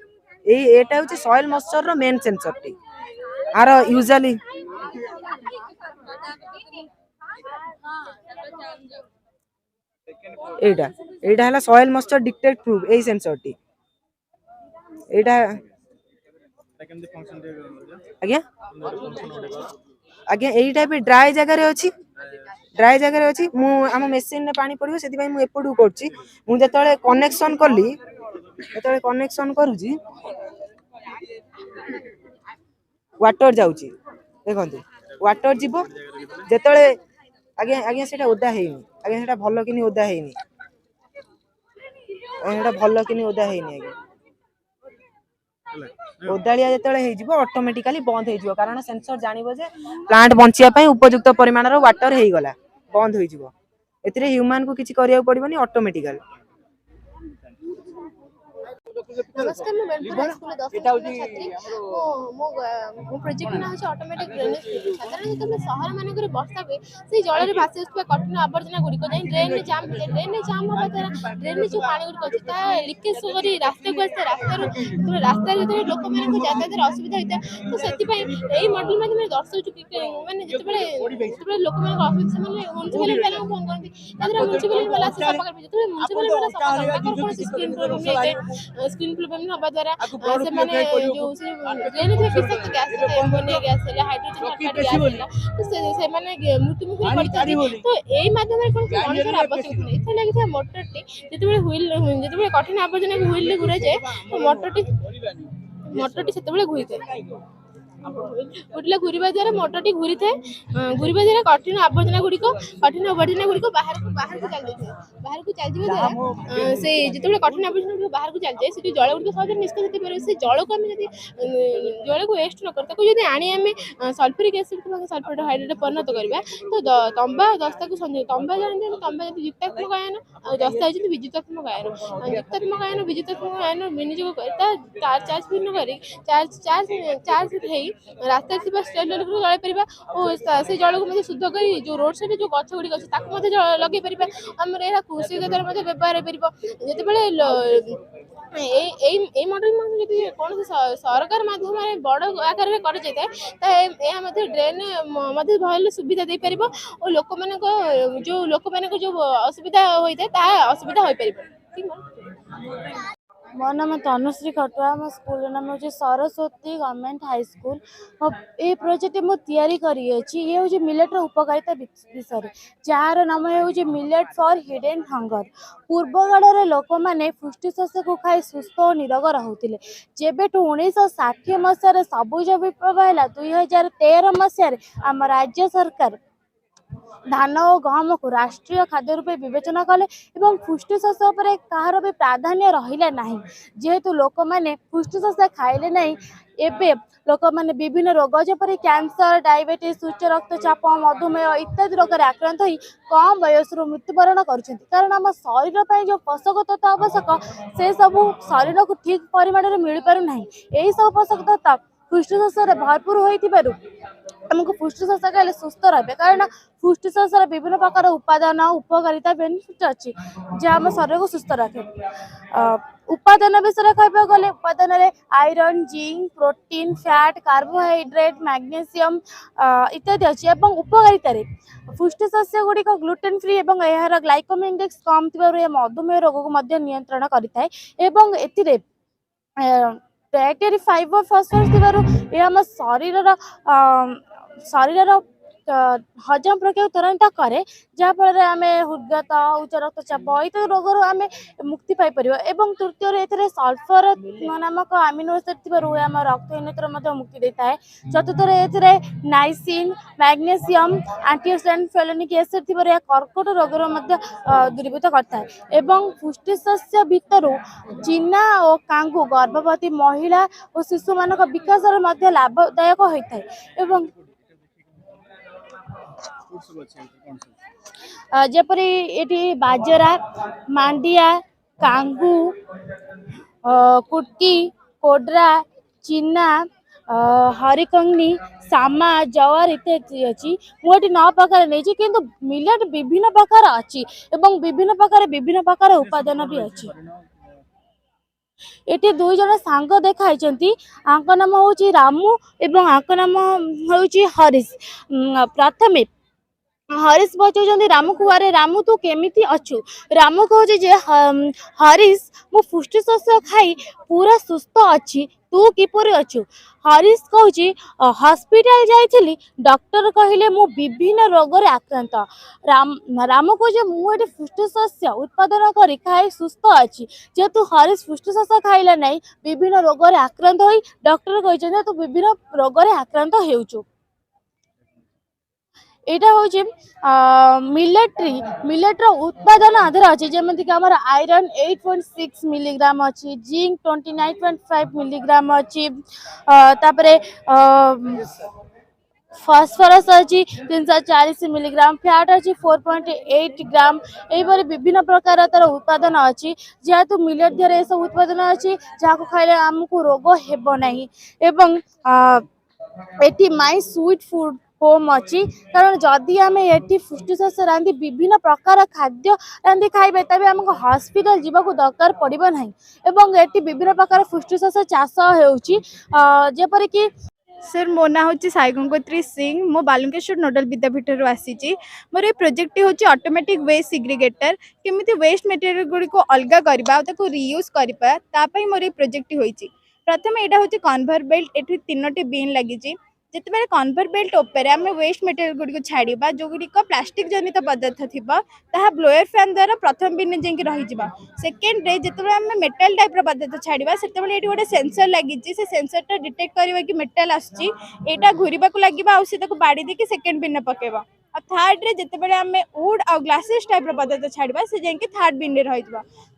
एटा होची सॉइल मॉइस्चर रो मेन सेंसर टी आर यूजुअली एटा हला सॉइल मॉइस्चर डिक्टेट प्रूफ एई सेंसर टी एटा आज्ञा आज्ञा एईटा भी ड्राई जगह रे अछि ड्राए जगह अच्छी आम मेसीन रे पानी पड़ो से एपटू कर कनेक्शन कली जो कनेक्शन करुची वाटर जाऊँगी देखो वाटर जीव जिते आज्ञा आज्ञा से ओदा है आज्ञा से भल कि ओदा है भल कि ओदा है आज्ञा ओदाड़िया जो ऑटोमेटिकली बंद हो कारण सेंसर जानव जे प्लांट बचाई उपयुक्त परिमाण वाटर हो गला बंद हो ह्यूमन को किसी करिया पड़ोनी ऑटोमेटिकल। नमस्कार मैं बेलपुर हाई स्कूल 10वीं छात्री मो प्रोजेक्ट ना होची ऑटोमेटिक ड्रेनेज सिस्टम साधारण जब शहर मानक वर्षा हुए से जल में भासी आसुवा कठिन आवर्जना गुड़िक जाए ड्रेन में जाम होते ड्रेन में जाम होगा द्वारा ड्रेन में जो पानी गुड़िक अच्छे लिकेज कर रास्ता को आसता रास्ता जो लोक मान यातायात असुविधा होता है तो से मॉडल माध्यम दर्शाऊ मैंने जो लोक मान असुविधा म्यूनिसिपालिटी वाला फोन करती म्यूनिसिपालिटी वाला सफा कर म्यूनिसिपालिटी वाला सफा कर स्क्रीन प्रॉब्लम स्क्रीन प्रॉब्लम हवा द्वारा से माने जो से ड्रेन थे विषाक्त गैस एमोनिया गैस है हाइड्रोजन सल्फाइड गैस है तो से माने मृत्यु मुखी पड़ता तो एई माध्यम रे कोन मनुष्य आवश्यक नहीं इथे लागि था मोटर टी जेतेबेले व्हील जेतेबेले कठिन आवर्जना व्हील ले घुरा जाए तो मोटर टी सेतेबेले घुरी जाए उठला घुरीबा द्वारा मोटर टी घुरी थे घुरीबा द्वारा कठिन आवर्जना गुडी को बाहर को चल जीवा द्वारा से जेतेबेले कठिन आवर्जना बाहर को चल जाए से जल गुडी सहज निष्कासित करे से जल को हम जदी जल को वेस्ट न करता को जदी आनी हम सल्फ्यूरिक एसिड को सल्फेट हाइड्रेट परिणत करबा तो तंबा दस्ता को संजय तंबा जान तंबा जदी युक्तात्मक आयन और दस्ता है विद्युतात्मक आयन विद्युतात्मक आयन विनियोग कर चार्ज भिन्न करी चार्ज है रास्ता थी स्टेट लेवल को जल पार और से जल को शुद्ध कर जो रोड साइड जो गछ गुड़ी अच्छे लगे पार आम कृषि क्षेत्र में व्यवहार हो पार जो मॉडल कौन सरकार माध्यम बड़ आकार में कर ड्रेन भल सुविधा दे पार और लोक जो असुविधा होता है असुविधा हो पार। मो नाम तनुश्री खटुआ मो स्कूल नाम हूँ सरस्वती गवर्नमेंट हाई स्कूल ये प्रोजेक्ट मु तैयारी करी ये हूँ मिलेट उपकारिता विषय जार नाम हूँ मिलेट फॉर हिडन हंगर पूर्वकाल लोक मैंने पुष्टिशस्य को खाई सुस्थ और निरोग रोते जेबेठू 1960 मसीह सबुज विप्लव है 2013 मसीह आम राज्य सरकार धान और गहम को राष्ट्रीय खाद्य रूपे विवेचना कले एवं पुष्टिशस्य पर कहार भी प्राधान्य रहिला नहीं जेहेतु लोक मैंने पुष्टिशस्य खाइले नहीं एबे लोक मैंने विभिन्न रोग जपरी कैंसर डायबिटीज उच्च रक्तचाप मधुमेह इत्यादि रोग आक्रांत हो कम बयस मृत्युवरण कारण आम शरीर पर जो पोषक तत्व आवश्यक से सब शरीर को ठीक परिमाण में मिल पार ना यही सब पोषक तत्व पुष्टिशस्य भरपूर हो आमको पुष्टिशस्य खाइले सुस्थ रहे कारण पुष्टिशस्य विभिन्न प्रकार उपादान उपकारिता बेनिफिट अच्छी जहाँ आम शरीर को सुस्थ रखे उपादान विषय कहवा गले उपादान iron zinc protein fat carbohydrate magnesium इत्यादि अच्छी उपकारिता पुष्टिशस्य गुड़िक ग्लूटेन फ्री और यार ग्लाइकोम इंडेक्स कम थी मधुमेह रोग को नियंत्रण करते डायटरी फाइबर फॉस्फोरस थिबारु ए हम शरीर हजम प्रक्रिया त्वरित करे जहाँफल आम हृदयत उच्च रक्तचाप इत्यादि रोग आम मुक्ति पाइपर और तृतीय सल्फर नामक आमिनो एसिड थिबारु आम रक्तहीनतार मुक्ति देता है चतुर्थ niacin magnesium antioxidant phenolic acid थिबारु यह कर्कट रोगर दूरीभूत करता है एवं पुष्टिशस्य भितर चिना और कांगू गर्भवती महिला और शिशु मान विकास लाभदायक होता है जपरी ये बाजरा मांडिया कांगू कुटकी कोड्रा चिना हरिकंगनी सामा जवार इत्यादि अच्छी मुझे 9 प्रकार नहीं किंतु मिलेट विभिन्न प्रकार अच्छी एवं विभिन्न प्रकार उपादान भी अच्छी ये 2 जन सांग देखाई आंक नाम हूँ रामू एवं आंक नाम हूँ हरीश प्रथमे हरीश पचार रामू को अरे रामू तू केमिति अच्छु रामू कहूँ जे हरीश मु पुष्टिशस्य खाई पूरा सुस्थ अच्छी तू किपरि अच्छु हरीश कहूँ हॉस्पिटल जाइली डॉक्टर कहले मु विभिन्न रोग रे आक्रांत राम कहे मुझे पुष्टिशस्य उत्पादन करी खाई सुस्थ अच्छी जेहेतु हरीश पुष्टिशस्य खाइला नहीं विभिन्न रोग रे आक्रांत होई डॉक्टर कहते तू विभिन्न रोग रे आक्रांत हेउछु एटा होची मिलेट्री उत्पादन आधार अच्छे जमीक आम आयरन 8.6 मिलीग्राम अच्छी जिंक 29.5 मिलीग्राम अच्छी तापरे फॉस्फोरस अच्छी 340 मिलीग्राम फैट अच्छी 4.8 ग्राम यहीपरि विभिन्न प्रकार तार उत्पादन अच्छी जेहेतु मिलेट द्वारा ये सब उत्पादन अच्छी जहाँ खाइले आमको रोग हेब नहीं एवं eighty my sweet food home अच्छी कारण जदि आम ये पुष्टिशस्य रांधि विभिन्न प्रकार खाद्य रांधि खाइबे तबे आमको हॉस्पिटल जीवाक दरकार पड़िबो नहीं एवं एटी विभिन्न प्रकार पुष्टिशस्य चाष हेउची जेपरि कि सर मो ना हूँ साई गंगोत्री सिंह मो बालुकेश्वर नोडल विद्यापीठ आसी मोर ये प्रोजेक्ट हूँ ऑटोमेटिक वेस्ट सिग्रिगेटर केमिति वेस्ट मटेरियल गुड़ी को अलग करबा रियूज करबा मोर ये प्रोजेक्ट होईची प्रथम यहाँ हूँ कन्भर बेल्ट ये 3टी बीन लगी जिते कन्भर बेल्ट उपर आम वेस्ट मटेरियल गुड़ी छाड़ा जो गुड़िक प्लास्टिक जनित पदार्थ थी ब्लोअर फैन द्वारा प्रथम बीन जाकि रही सेकेंड रे जिते आम मेटाल टाइप पदार्थ छाड़ा से गोटे सेंसर लगी से सेंसर डिटेक्ट करवा कि मेटाल आसटा घूरवा लगे बाड़ी देकी सेकेंड बीन पकेबा थर्ड रे जिते आम वुड आ ग्लासेस टाइप पदार्थ छाड़ा से जाकि थर्ड बीन रही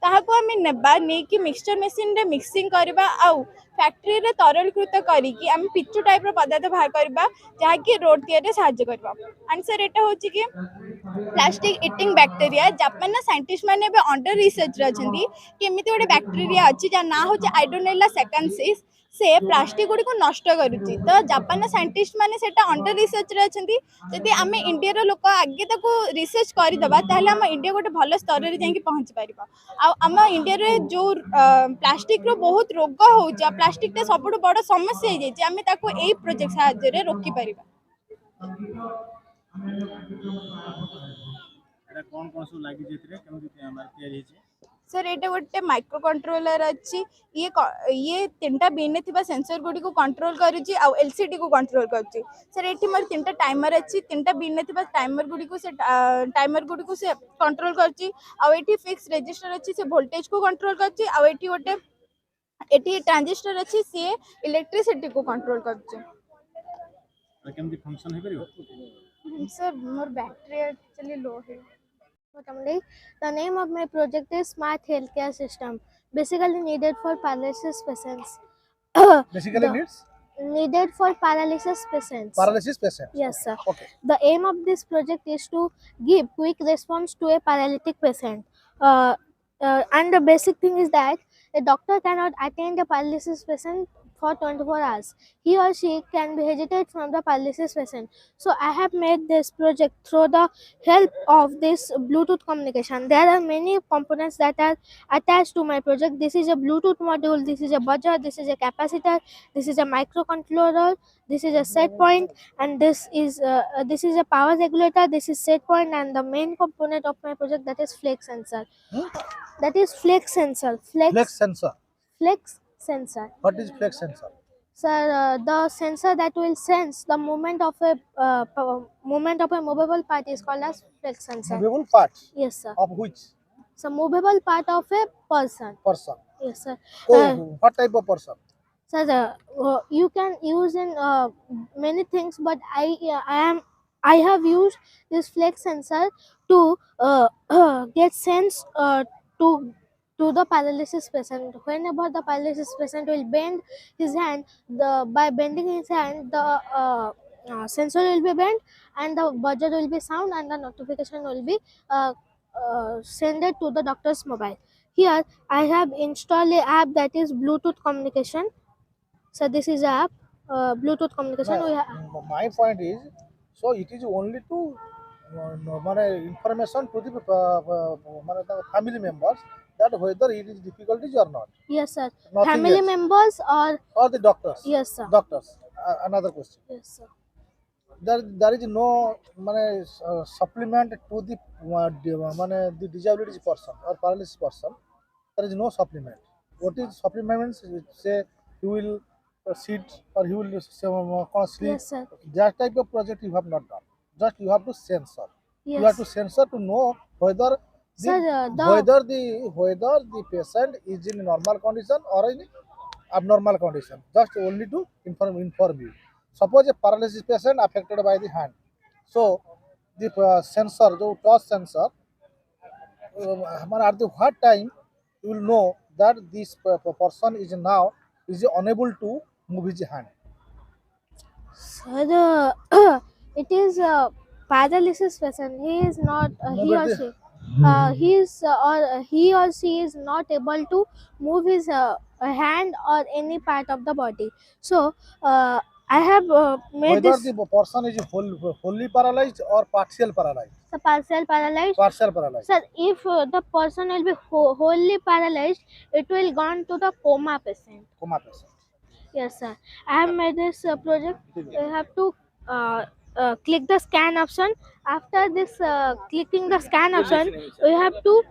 आम नेबा नहीं मिक्सचर मेसीन रे मिक्सिंग करवा आउ फैक्ट्री रे तरलीकृत करिकी आम पिचु टाइप पदार्थ बाहर करवा जहाँकि रोड तैयारी साहाय्य करवा आंसर एटा होची कि plastic eating bacteria Japan scientist माने बे अंडर रिसर्च रे अछंती केमिति गोटे बैक्टेरिया अछि जा ना होची आइडोनेला सेकेंसिस से प्लास्टिक गुड़ी को नष्ट करुच्ची तो जापान साइंटिस्ट माने सेटा अंडर रिसर्च रे अछंती जदि आम इंडिया रो लोक आगे ताको रिसर्च करदबा ताहले आम इंडिया गोटे भल स्तर रे जाके पहुंची परिबा आ आम इंडिया रे जो प्लास्टिक रो बहुत रोग होउची प्लास्टिक टा सबुठ बड़ समस्या हो जाए आम ताको एई प्रोजेक्ट सहायता रे रोकी परिबा एटा कोन सब लागि जेतरे केमति हमर तयारी हेछि सर ये गोटे माइक्रो कंट्रोलर अच्छी ये 3टा बीन थी सेंसर गुड़ी को कंट्रोल करुच्ची आ एलसीडी को कंट्रोल करुच्ची सर ये मोर 3टा टाइमर अच्छी 3टा बीन थी टाइमर गुड़ी को से कंट्रोल करुच्ची आठी फिक्स रजिस्टर अच्छी से वोल्टेज को कंट्रोल करुच्ची आठी गोटे एटी ट्रांजिस्टर अच्छी सी इलेक्ट्रिसिटी को कंट्रोल करुच्ची केमति फंक्शन हे परियो सर मोर बैटरी एक्चुअली लो है The name of my project is Smart Healthcare System, basically needed for paralysis patients. Needed for paralysis patients. Paralysis patient. Yes, sir. Okay. The aim of this project is to give quick response to a paralytic patient. And the basic thing is that a doctor cannot attend a paralysis patient for 24 hours. He or she can be hesitate from the paralysis patient. So I have made this project through the help of this Bluetooth communication. There are many components that are attached to my project. This is a Bluetooth module, this is a buzzer, this is a capacitor, this is a microcontroller, this is a set point, and this is a power regulator, this is set point, and the main component of my project, that is flex sensor. That is flex sensor. Flex sensor. Flex sensor. What is flex sensor? Sir, the sensor that will sense the movement of a movable part is called as flex sensor. Movable parts. Yes, sir. Of which? So movable part of a person. Person. Yes, sir. What type of person? Sir, you can use in many things, but I have used this flex sensor to get sense to the paralysis patient. Whenever the paralysis patient will bend his hand, by bending his hand, the sensor will be bent, and the buzzer will be sound, and the notification will be sent to the doctor's mobile. Here I have installed a app that is Bluetooth communication. So this is app Bluetooth communication. My point is, so it is only to information to the family members that whether it is difficulties or not. Yes, sir. Nothing Family else. members or the doctors. Yes, sir. Doctors. Another question. Yes, sir. There is no supplement to the disability person or paralysis person. There is no supplement. What is supplement? Say he will sit or he will sleep. Yes, sir. That type of project you have not done. Just you have to censor. You have Yes. to censor to know whether Sir, whether the patient is in normal condition or in abnormal condition. Just only to inform you. Suppose a paralysis patient affected by the hand. So the sensor, the touch sensor, at the what time you will know that this person is now is unable to move his hand. sir, it is a paralysis person. He is not. He or she. He is or he or she is not able to move his hand or any part of the body. So I have made Whether this the person is wholly paralyzed or partial paralyzed. partial paralyzed. Partial paralyzed. Sir, if the person will be wholly paralyzed, it will gone to the coma patient. Coma patient. Yes, sir. I have made this project. You have to click the scan option. After this, clicking the scan option, we have to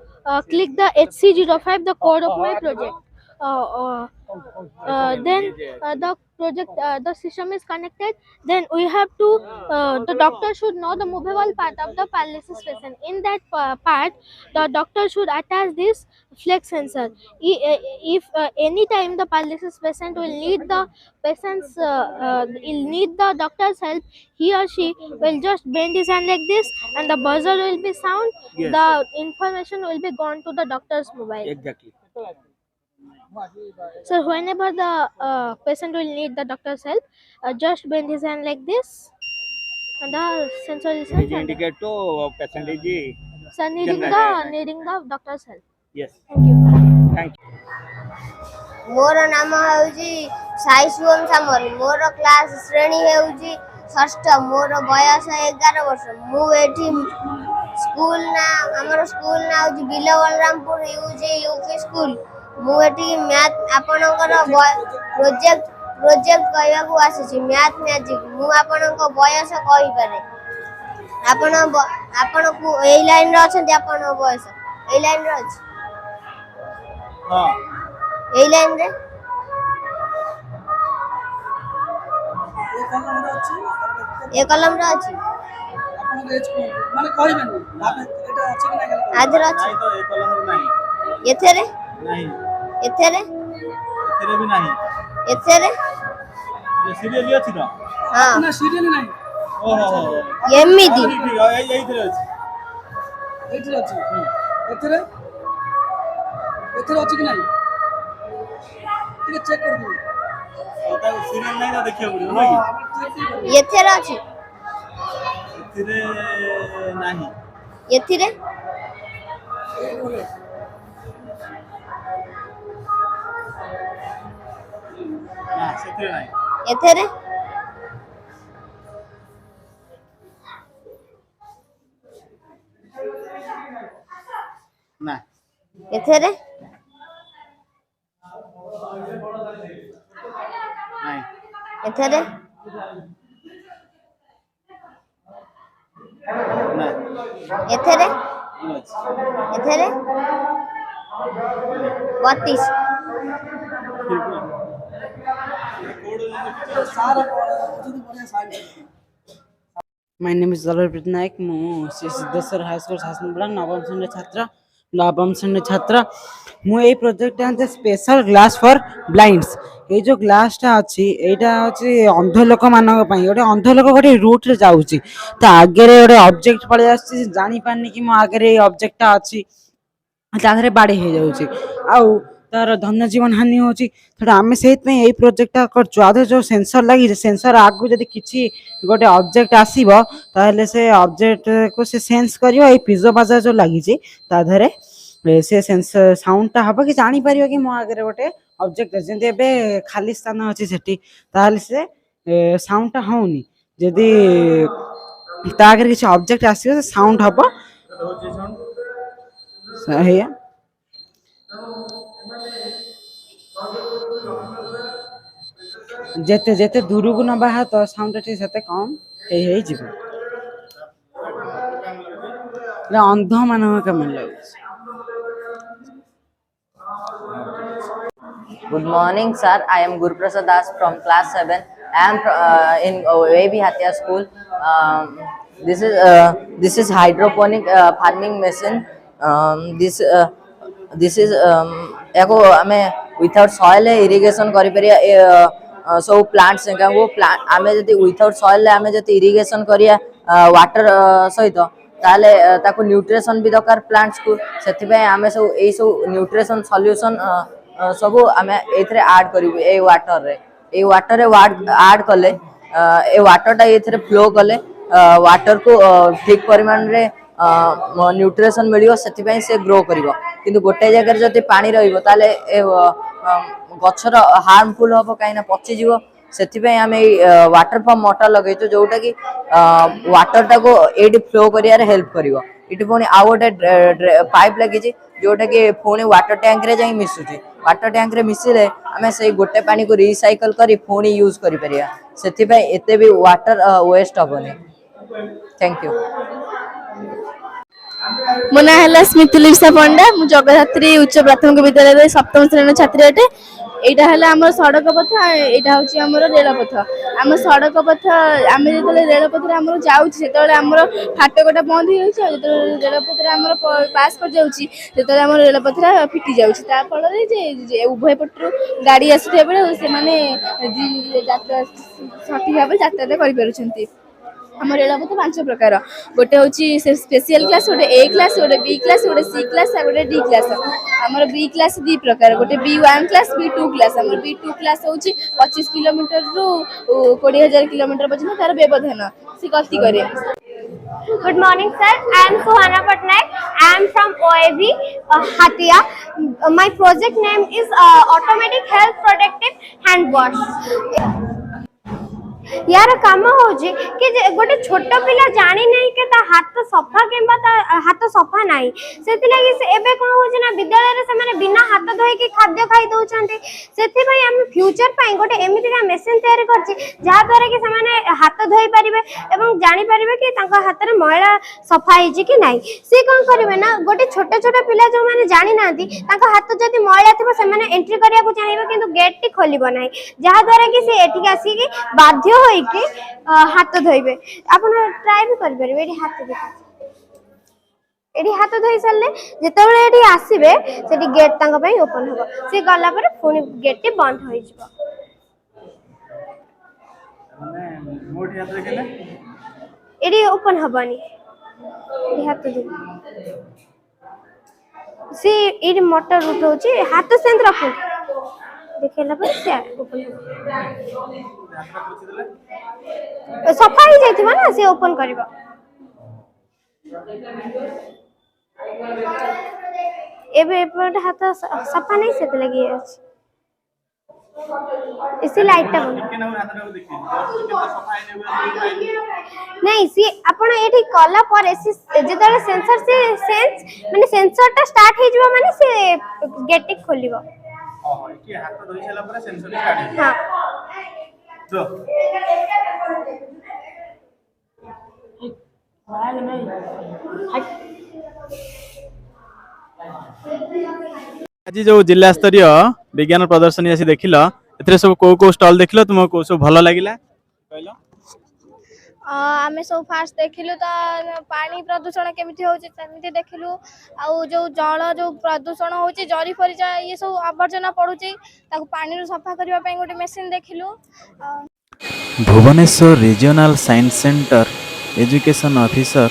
click the HC05, the code of my project. Then the project, the system is connected. Then we have to, the doctor should know the movable part of the paralysis patient. In that part, the doctor should attach this flex sensor. If any time the paralysis patient will need the doctor's help, he or she will just bend his hand like this, and the buzzer will be sound. Yes. The information will be gone to the doctor's mobile. Exactly. So whenever the patient will need the doctor's help, just bend his hand like this, and the sensor is It indicate to percentage. so needing the doctor's help. Yes. Thank you. Thank you. ମୋର ନାମ ହେଉଛି ସାଇ ଶୁଭମ ସାମଲ। ମୋର class ଶ୍ରେଣୀ ହେଉଛି ଷଷ୍ଠ। ମୋର ବୟସ 11 ବର୍ଷ। ମୁଁ ଏଠି ସ୍କୁଲ ନା ଆମର ସ୍କୁଲ ନା ହେଉଛି ବିଲ ବଳରାମପୁର ୟୁପି ସ୍କୁଲ। ମୁଁ ଏଠି ମ୍ୟାଥ ଆପଣଙ୍କର ପ୍ରୋଜେକ୍ଟ କହିବାକୁ ଆସିଛି, ମ୍ୟାଥ ମ୍ୟାଜିକ୍। ମୁଁ ଆପଣଙ୍କ ବୟସ କହିପାରେ। ଆପଣ ଏଇ ଲାଇନରେ ଅଛନ୍ତି? ଆପଣଙ୍କ ବୟସ ଏଇ ଲାଇନରେ ଅଛି? ହଁ। ଏଇ ଲାଇନରେ ଏ କଲମରେ ଅଛି? ଆଧରେ ଅଛି? ଏଥିରେ? ଏଥିରେ? ଏଥିରେ? ସିରିୟଲି ଅଛି ତ? ହଁ। ନା ସିରିୟଲି ନାହିଁ। ଓହୋ ଏମିତି ଏଇଥିରେ ଅଛି। ଏଇଥିରେ ଅଛି। ଏଥିରେ ଅଛି କି ନାହିଁ? ଟିକେ ଚେକ୍ କରିଦିଅ। ତାକୁ ସିରିୟଲ ନାହିଁ ତ ଦେଖିବାକୁ ପଡ଼ିବ ନାଇଁ କି? ଏଥିରେ ଅଛି? ଏଥିରେ ନାହିଁ। ଏଥିରେ? ନା ସେଥିରେ ନାହିଁ। ଏଥିରେ? ନା। ଏଥିରେ? ନାହିଁ। ଏଥିରେ? ନା। ଏଥିରେ? ଅଛି। ଏଥିରେ? 32। My name is Dalharpreet Naik. ମୁଁ ଶ୍ରୀ ସିଦ୍ଧେଶ୍ୱର ହାଇସ୍କୁଲ ଶାସନପଡ଼ା ନବମ ଶ୍ରେଣୀର ଛାତ୍ର। ମୁଁ ଏଇ ପ୍ରୋଜେକ୍ଟଟା ଆଣିଛି ସ୍ପେଶାଲ ଗ୍ଲାସ୍ ଫର୍ ବ୍ଲାଇଣ୍ଡସ୍। ଏଇ ଯେଉଁ ଗ୍ଲାସ୍ଟା ଅଛି ଏଇଟା ହେଉଛି ଅନ୍ଧ ଲୋକମାନଙ୍କ ପାଇଁ। ଗୋଟେ ଅନ୍ଧ ଲୋକ ଗୋଟେ ରୁଟ୍ରେ ଯାଉଛି, ତା ଆଗରେ ଗୋଟେ ଅବଜେକ୍ଟ ପଳେଇ ଆସୁଛି, ସେ ଜାଣିପାରୁନି କି ମୋ ଆଗରେ ଏଇ ଅବଜେକ୍ଟଟା ଅଛି, ତା ଦେହରେ ବାଡ଼େଇ ହେଇଯାଉଛି, ଆଉ ତାର ଧନଜୀବନ ହାନି ହେଉଛି। ତେଣୁ ଆମେ ସେଇଥିପାଇଁ ଏଇ ପ୍ରୋଜେକ୍ଟଟା କରୁଛୁ। ଆଉ ଯେଉଁ ସେନ୍ସର ଲାଗିଛି, ସେନ୍ସର ଆଗକୁ ଯଦି କିଛି ଗୋଟେ ଅବଜେକ୍ଟ ଆସିବ ତାହେଲେ ସେ ଅବଜେକ୍ଟକୁ ସେ ସେନ୍ସ କରିବ। ଏଇ ପିଜୋ ବାଜା ଯେଉଁ ଲାଗିଛି ତା ଦେହରେ ସେ ସେନ୍ସର ସାଉଣ୍ଡଟା ହେବ କି ଜାଣିପାରିବ କି ମୋ ଆଗରେ ଗୋଟେ ଅବଜେକ୍ଟ ଅଛି। ଯେମିତି ଏବେ ଖାଲି ସ୍ଥାନ ଅଛି ସେଠି, ତାହେଲେ ସେ ସାଉଣ୍ଡଟା ହେଉନି। ଯଦି ତା ଆଗରେ କିଛି ଅବଜେକ୍ଟ ଆସିବ ସେ ସାଉଣ୍ଡ ହେବ। ହେଇଆ ଯେତେ ଯେତେ ଦୂରକୁ ନେବା ହାତ ସାଉଣ୍ଡଟା ଟିକେ ସେତେ କମ୍ ହେଇଯିବ। ଅନ୍ଧମାନଙ୍କ କାମରେ ଲାଗୁଛି। Good morning, sir. I am Guru Prasad Das from class 7. I am in AB Hatia school. This is hydroponic farming machine. This is एको आमे without soil irrigation करी परिया सब plants को plant आमे जति without soil आमे जति irrigation करिया water सहित ताले ताको न्यूट्रिशन भी दरकार प्लांट्स को सेति पे आमे सब एई सब न्यूट्रिशन सॉल्यूशन सब आमे एथरे ऐड करिवु ए वाटर रे ऐड कले ए वाटर टा एथरे फ्लो कले वाटर को ठीक परिमाण रे न्यूट्रिशन मिलियो सेति पे से ग्रो करिवो किंतु गोटे जगह रे जति पानी रहिबो ताले ए गछर हार्मफुल होबो काइना पचि जीवो सेति पे आमे वाटर पंप मोटर लगैतो जोटा कि वाटर टा को एडी फ्लो करिया रे हेल्प करिवो इट पुनी आ गोटे पाइप लगी छी जोटा कि पुनी वाटर टैंक रे जाई मिसुची वाटर टैंक रे मिसिले आमे से गोटे पानी को रिसाइकल करी पुनी यूज करि परिया सेति पे एते भी वाटर वेस्ट होबनी थैंक यू मो ना है स्मृति लिप्सा पंडा मु जगधात्री उच्च प्राथमिक विद्यालय सप्तम श्रेणी छात्री अटे एटा है आम सड़क पथ एटा हूँ आम रेलपथ आम सड़क पथ आम जो रेलपथ आम जाऊँ आम फाटकटा बंद हो जो रेलपथ आम पास कर जाऊँ आम रेलपथ फिटी जाऊँगी उभय पटर गाड़ी आसुवा बेले से सठिक भाव यातायात कर आम रेलपथ 5 प्रकार गोटे हूँ स्पेशल क्लास गोटे ए क्लास गोटे बी क्लास गोटे सी क्लास गोटे डी क्लास आमर बी क्लास 2 प्रकार गोटे B1 क्लास B2 क्लास आमर B2 क्लास हूँ 25 किलोमीटर रु 20,000 किलोमीटर पर्यटन तार व्यवधान से गति करे। Good morning, sir. I am Suhana Patnaik. I am from OAV Hatia. My project name is Automatic Health Protective Hand Wash. यार काम होजी कि गोटे छोट पिला जानी नहीं के ता हाथ सफा केबा ता हाथ सफा नहीं सेति लागि से एबे कोन होजी ना विद्यालय रे से माने बिना हाथ धोई के खाद्य खाई दउचंती सेति भाई हम फ्यूचर पाई गोटे एमिति का मशीन तैयार करछि जहा द्वारा कि से माने हाथ धोई परिबे एवं जानि परिबे कि तांका हाथ रे मैला सफा हिजी कि नहीं से कोन करिवे ना गोटे छोट छोट पिला जो माने जानि नांती तांका हाथ जदी मैला थिबो से माने एंट्री करिया को चाहिबे किंतु गेट टी खोलिबो नाही जहा द्वारा कि से एठी आसी कि बाध्य होई कि हाथ धोइबे आपण ट्राई भी कर परबे एडी हाथ धोई सरले जेतेबेले एडी आसीबे सेडी गेट तांका पई ओपन होबो से गला पर पुनी गेट टी बंद होई जिवो माने मोटी हाथ देखेले एडी ओपन होबनी एडी हाथ धोई से एडी मोटर उठौची हाथ सेंत रखो देखेला पर से ओपन सफा ही जाइथिबा ना से ओपन करबा एबे पर हाथ सफा नहीं से लगी अछि इसी लाइट टा नहीं सी अपन एठी कला पर जेतले सेंसर से सेंस माने सेंसर टा स्टार्ट हे जिवो माने से गेट खोलिबो ओहो एठी हाथ धोई छला पर सेंसर स्टार्ट हां दो आज जो जिला स्तरीय विज्ञान प्रदर्शनी आसी देखिल एथरे सब को स्टॉल देखिल तुम को सब भलो लागिला कहलो आमे सब फास्ट देखिलु त पानी प्रदूषण केमिति होउछि सेमिति देखिलु आ जो जल जो प्रदूषण होउछि जरी फरी ये सब आवर्जना पडुछि ताको पानी रो सफा करबा पई गोटे मशीन देखिलु Bhubaneswar regional science centre education officer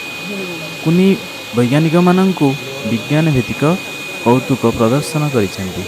कुनी वैज्ञानिक माननकु विज्ञान भित्तिक कौतुक प्रदर्शन करिसेंती।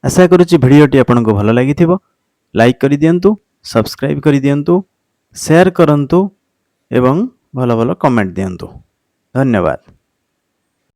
आशा करुच्ची भिडियोटी आपको भल लगी लाइक कर दियंतु, सब्सक्राइब कर दियंतु, शेयर करंतु एवं भल भल कमेंट दियंतु। धन्यवाद।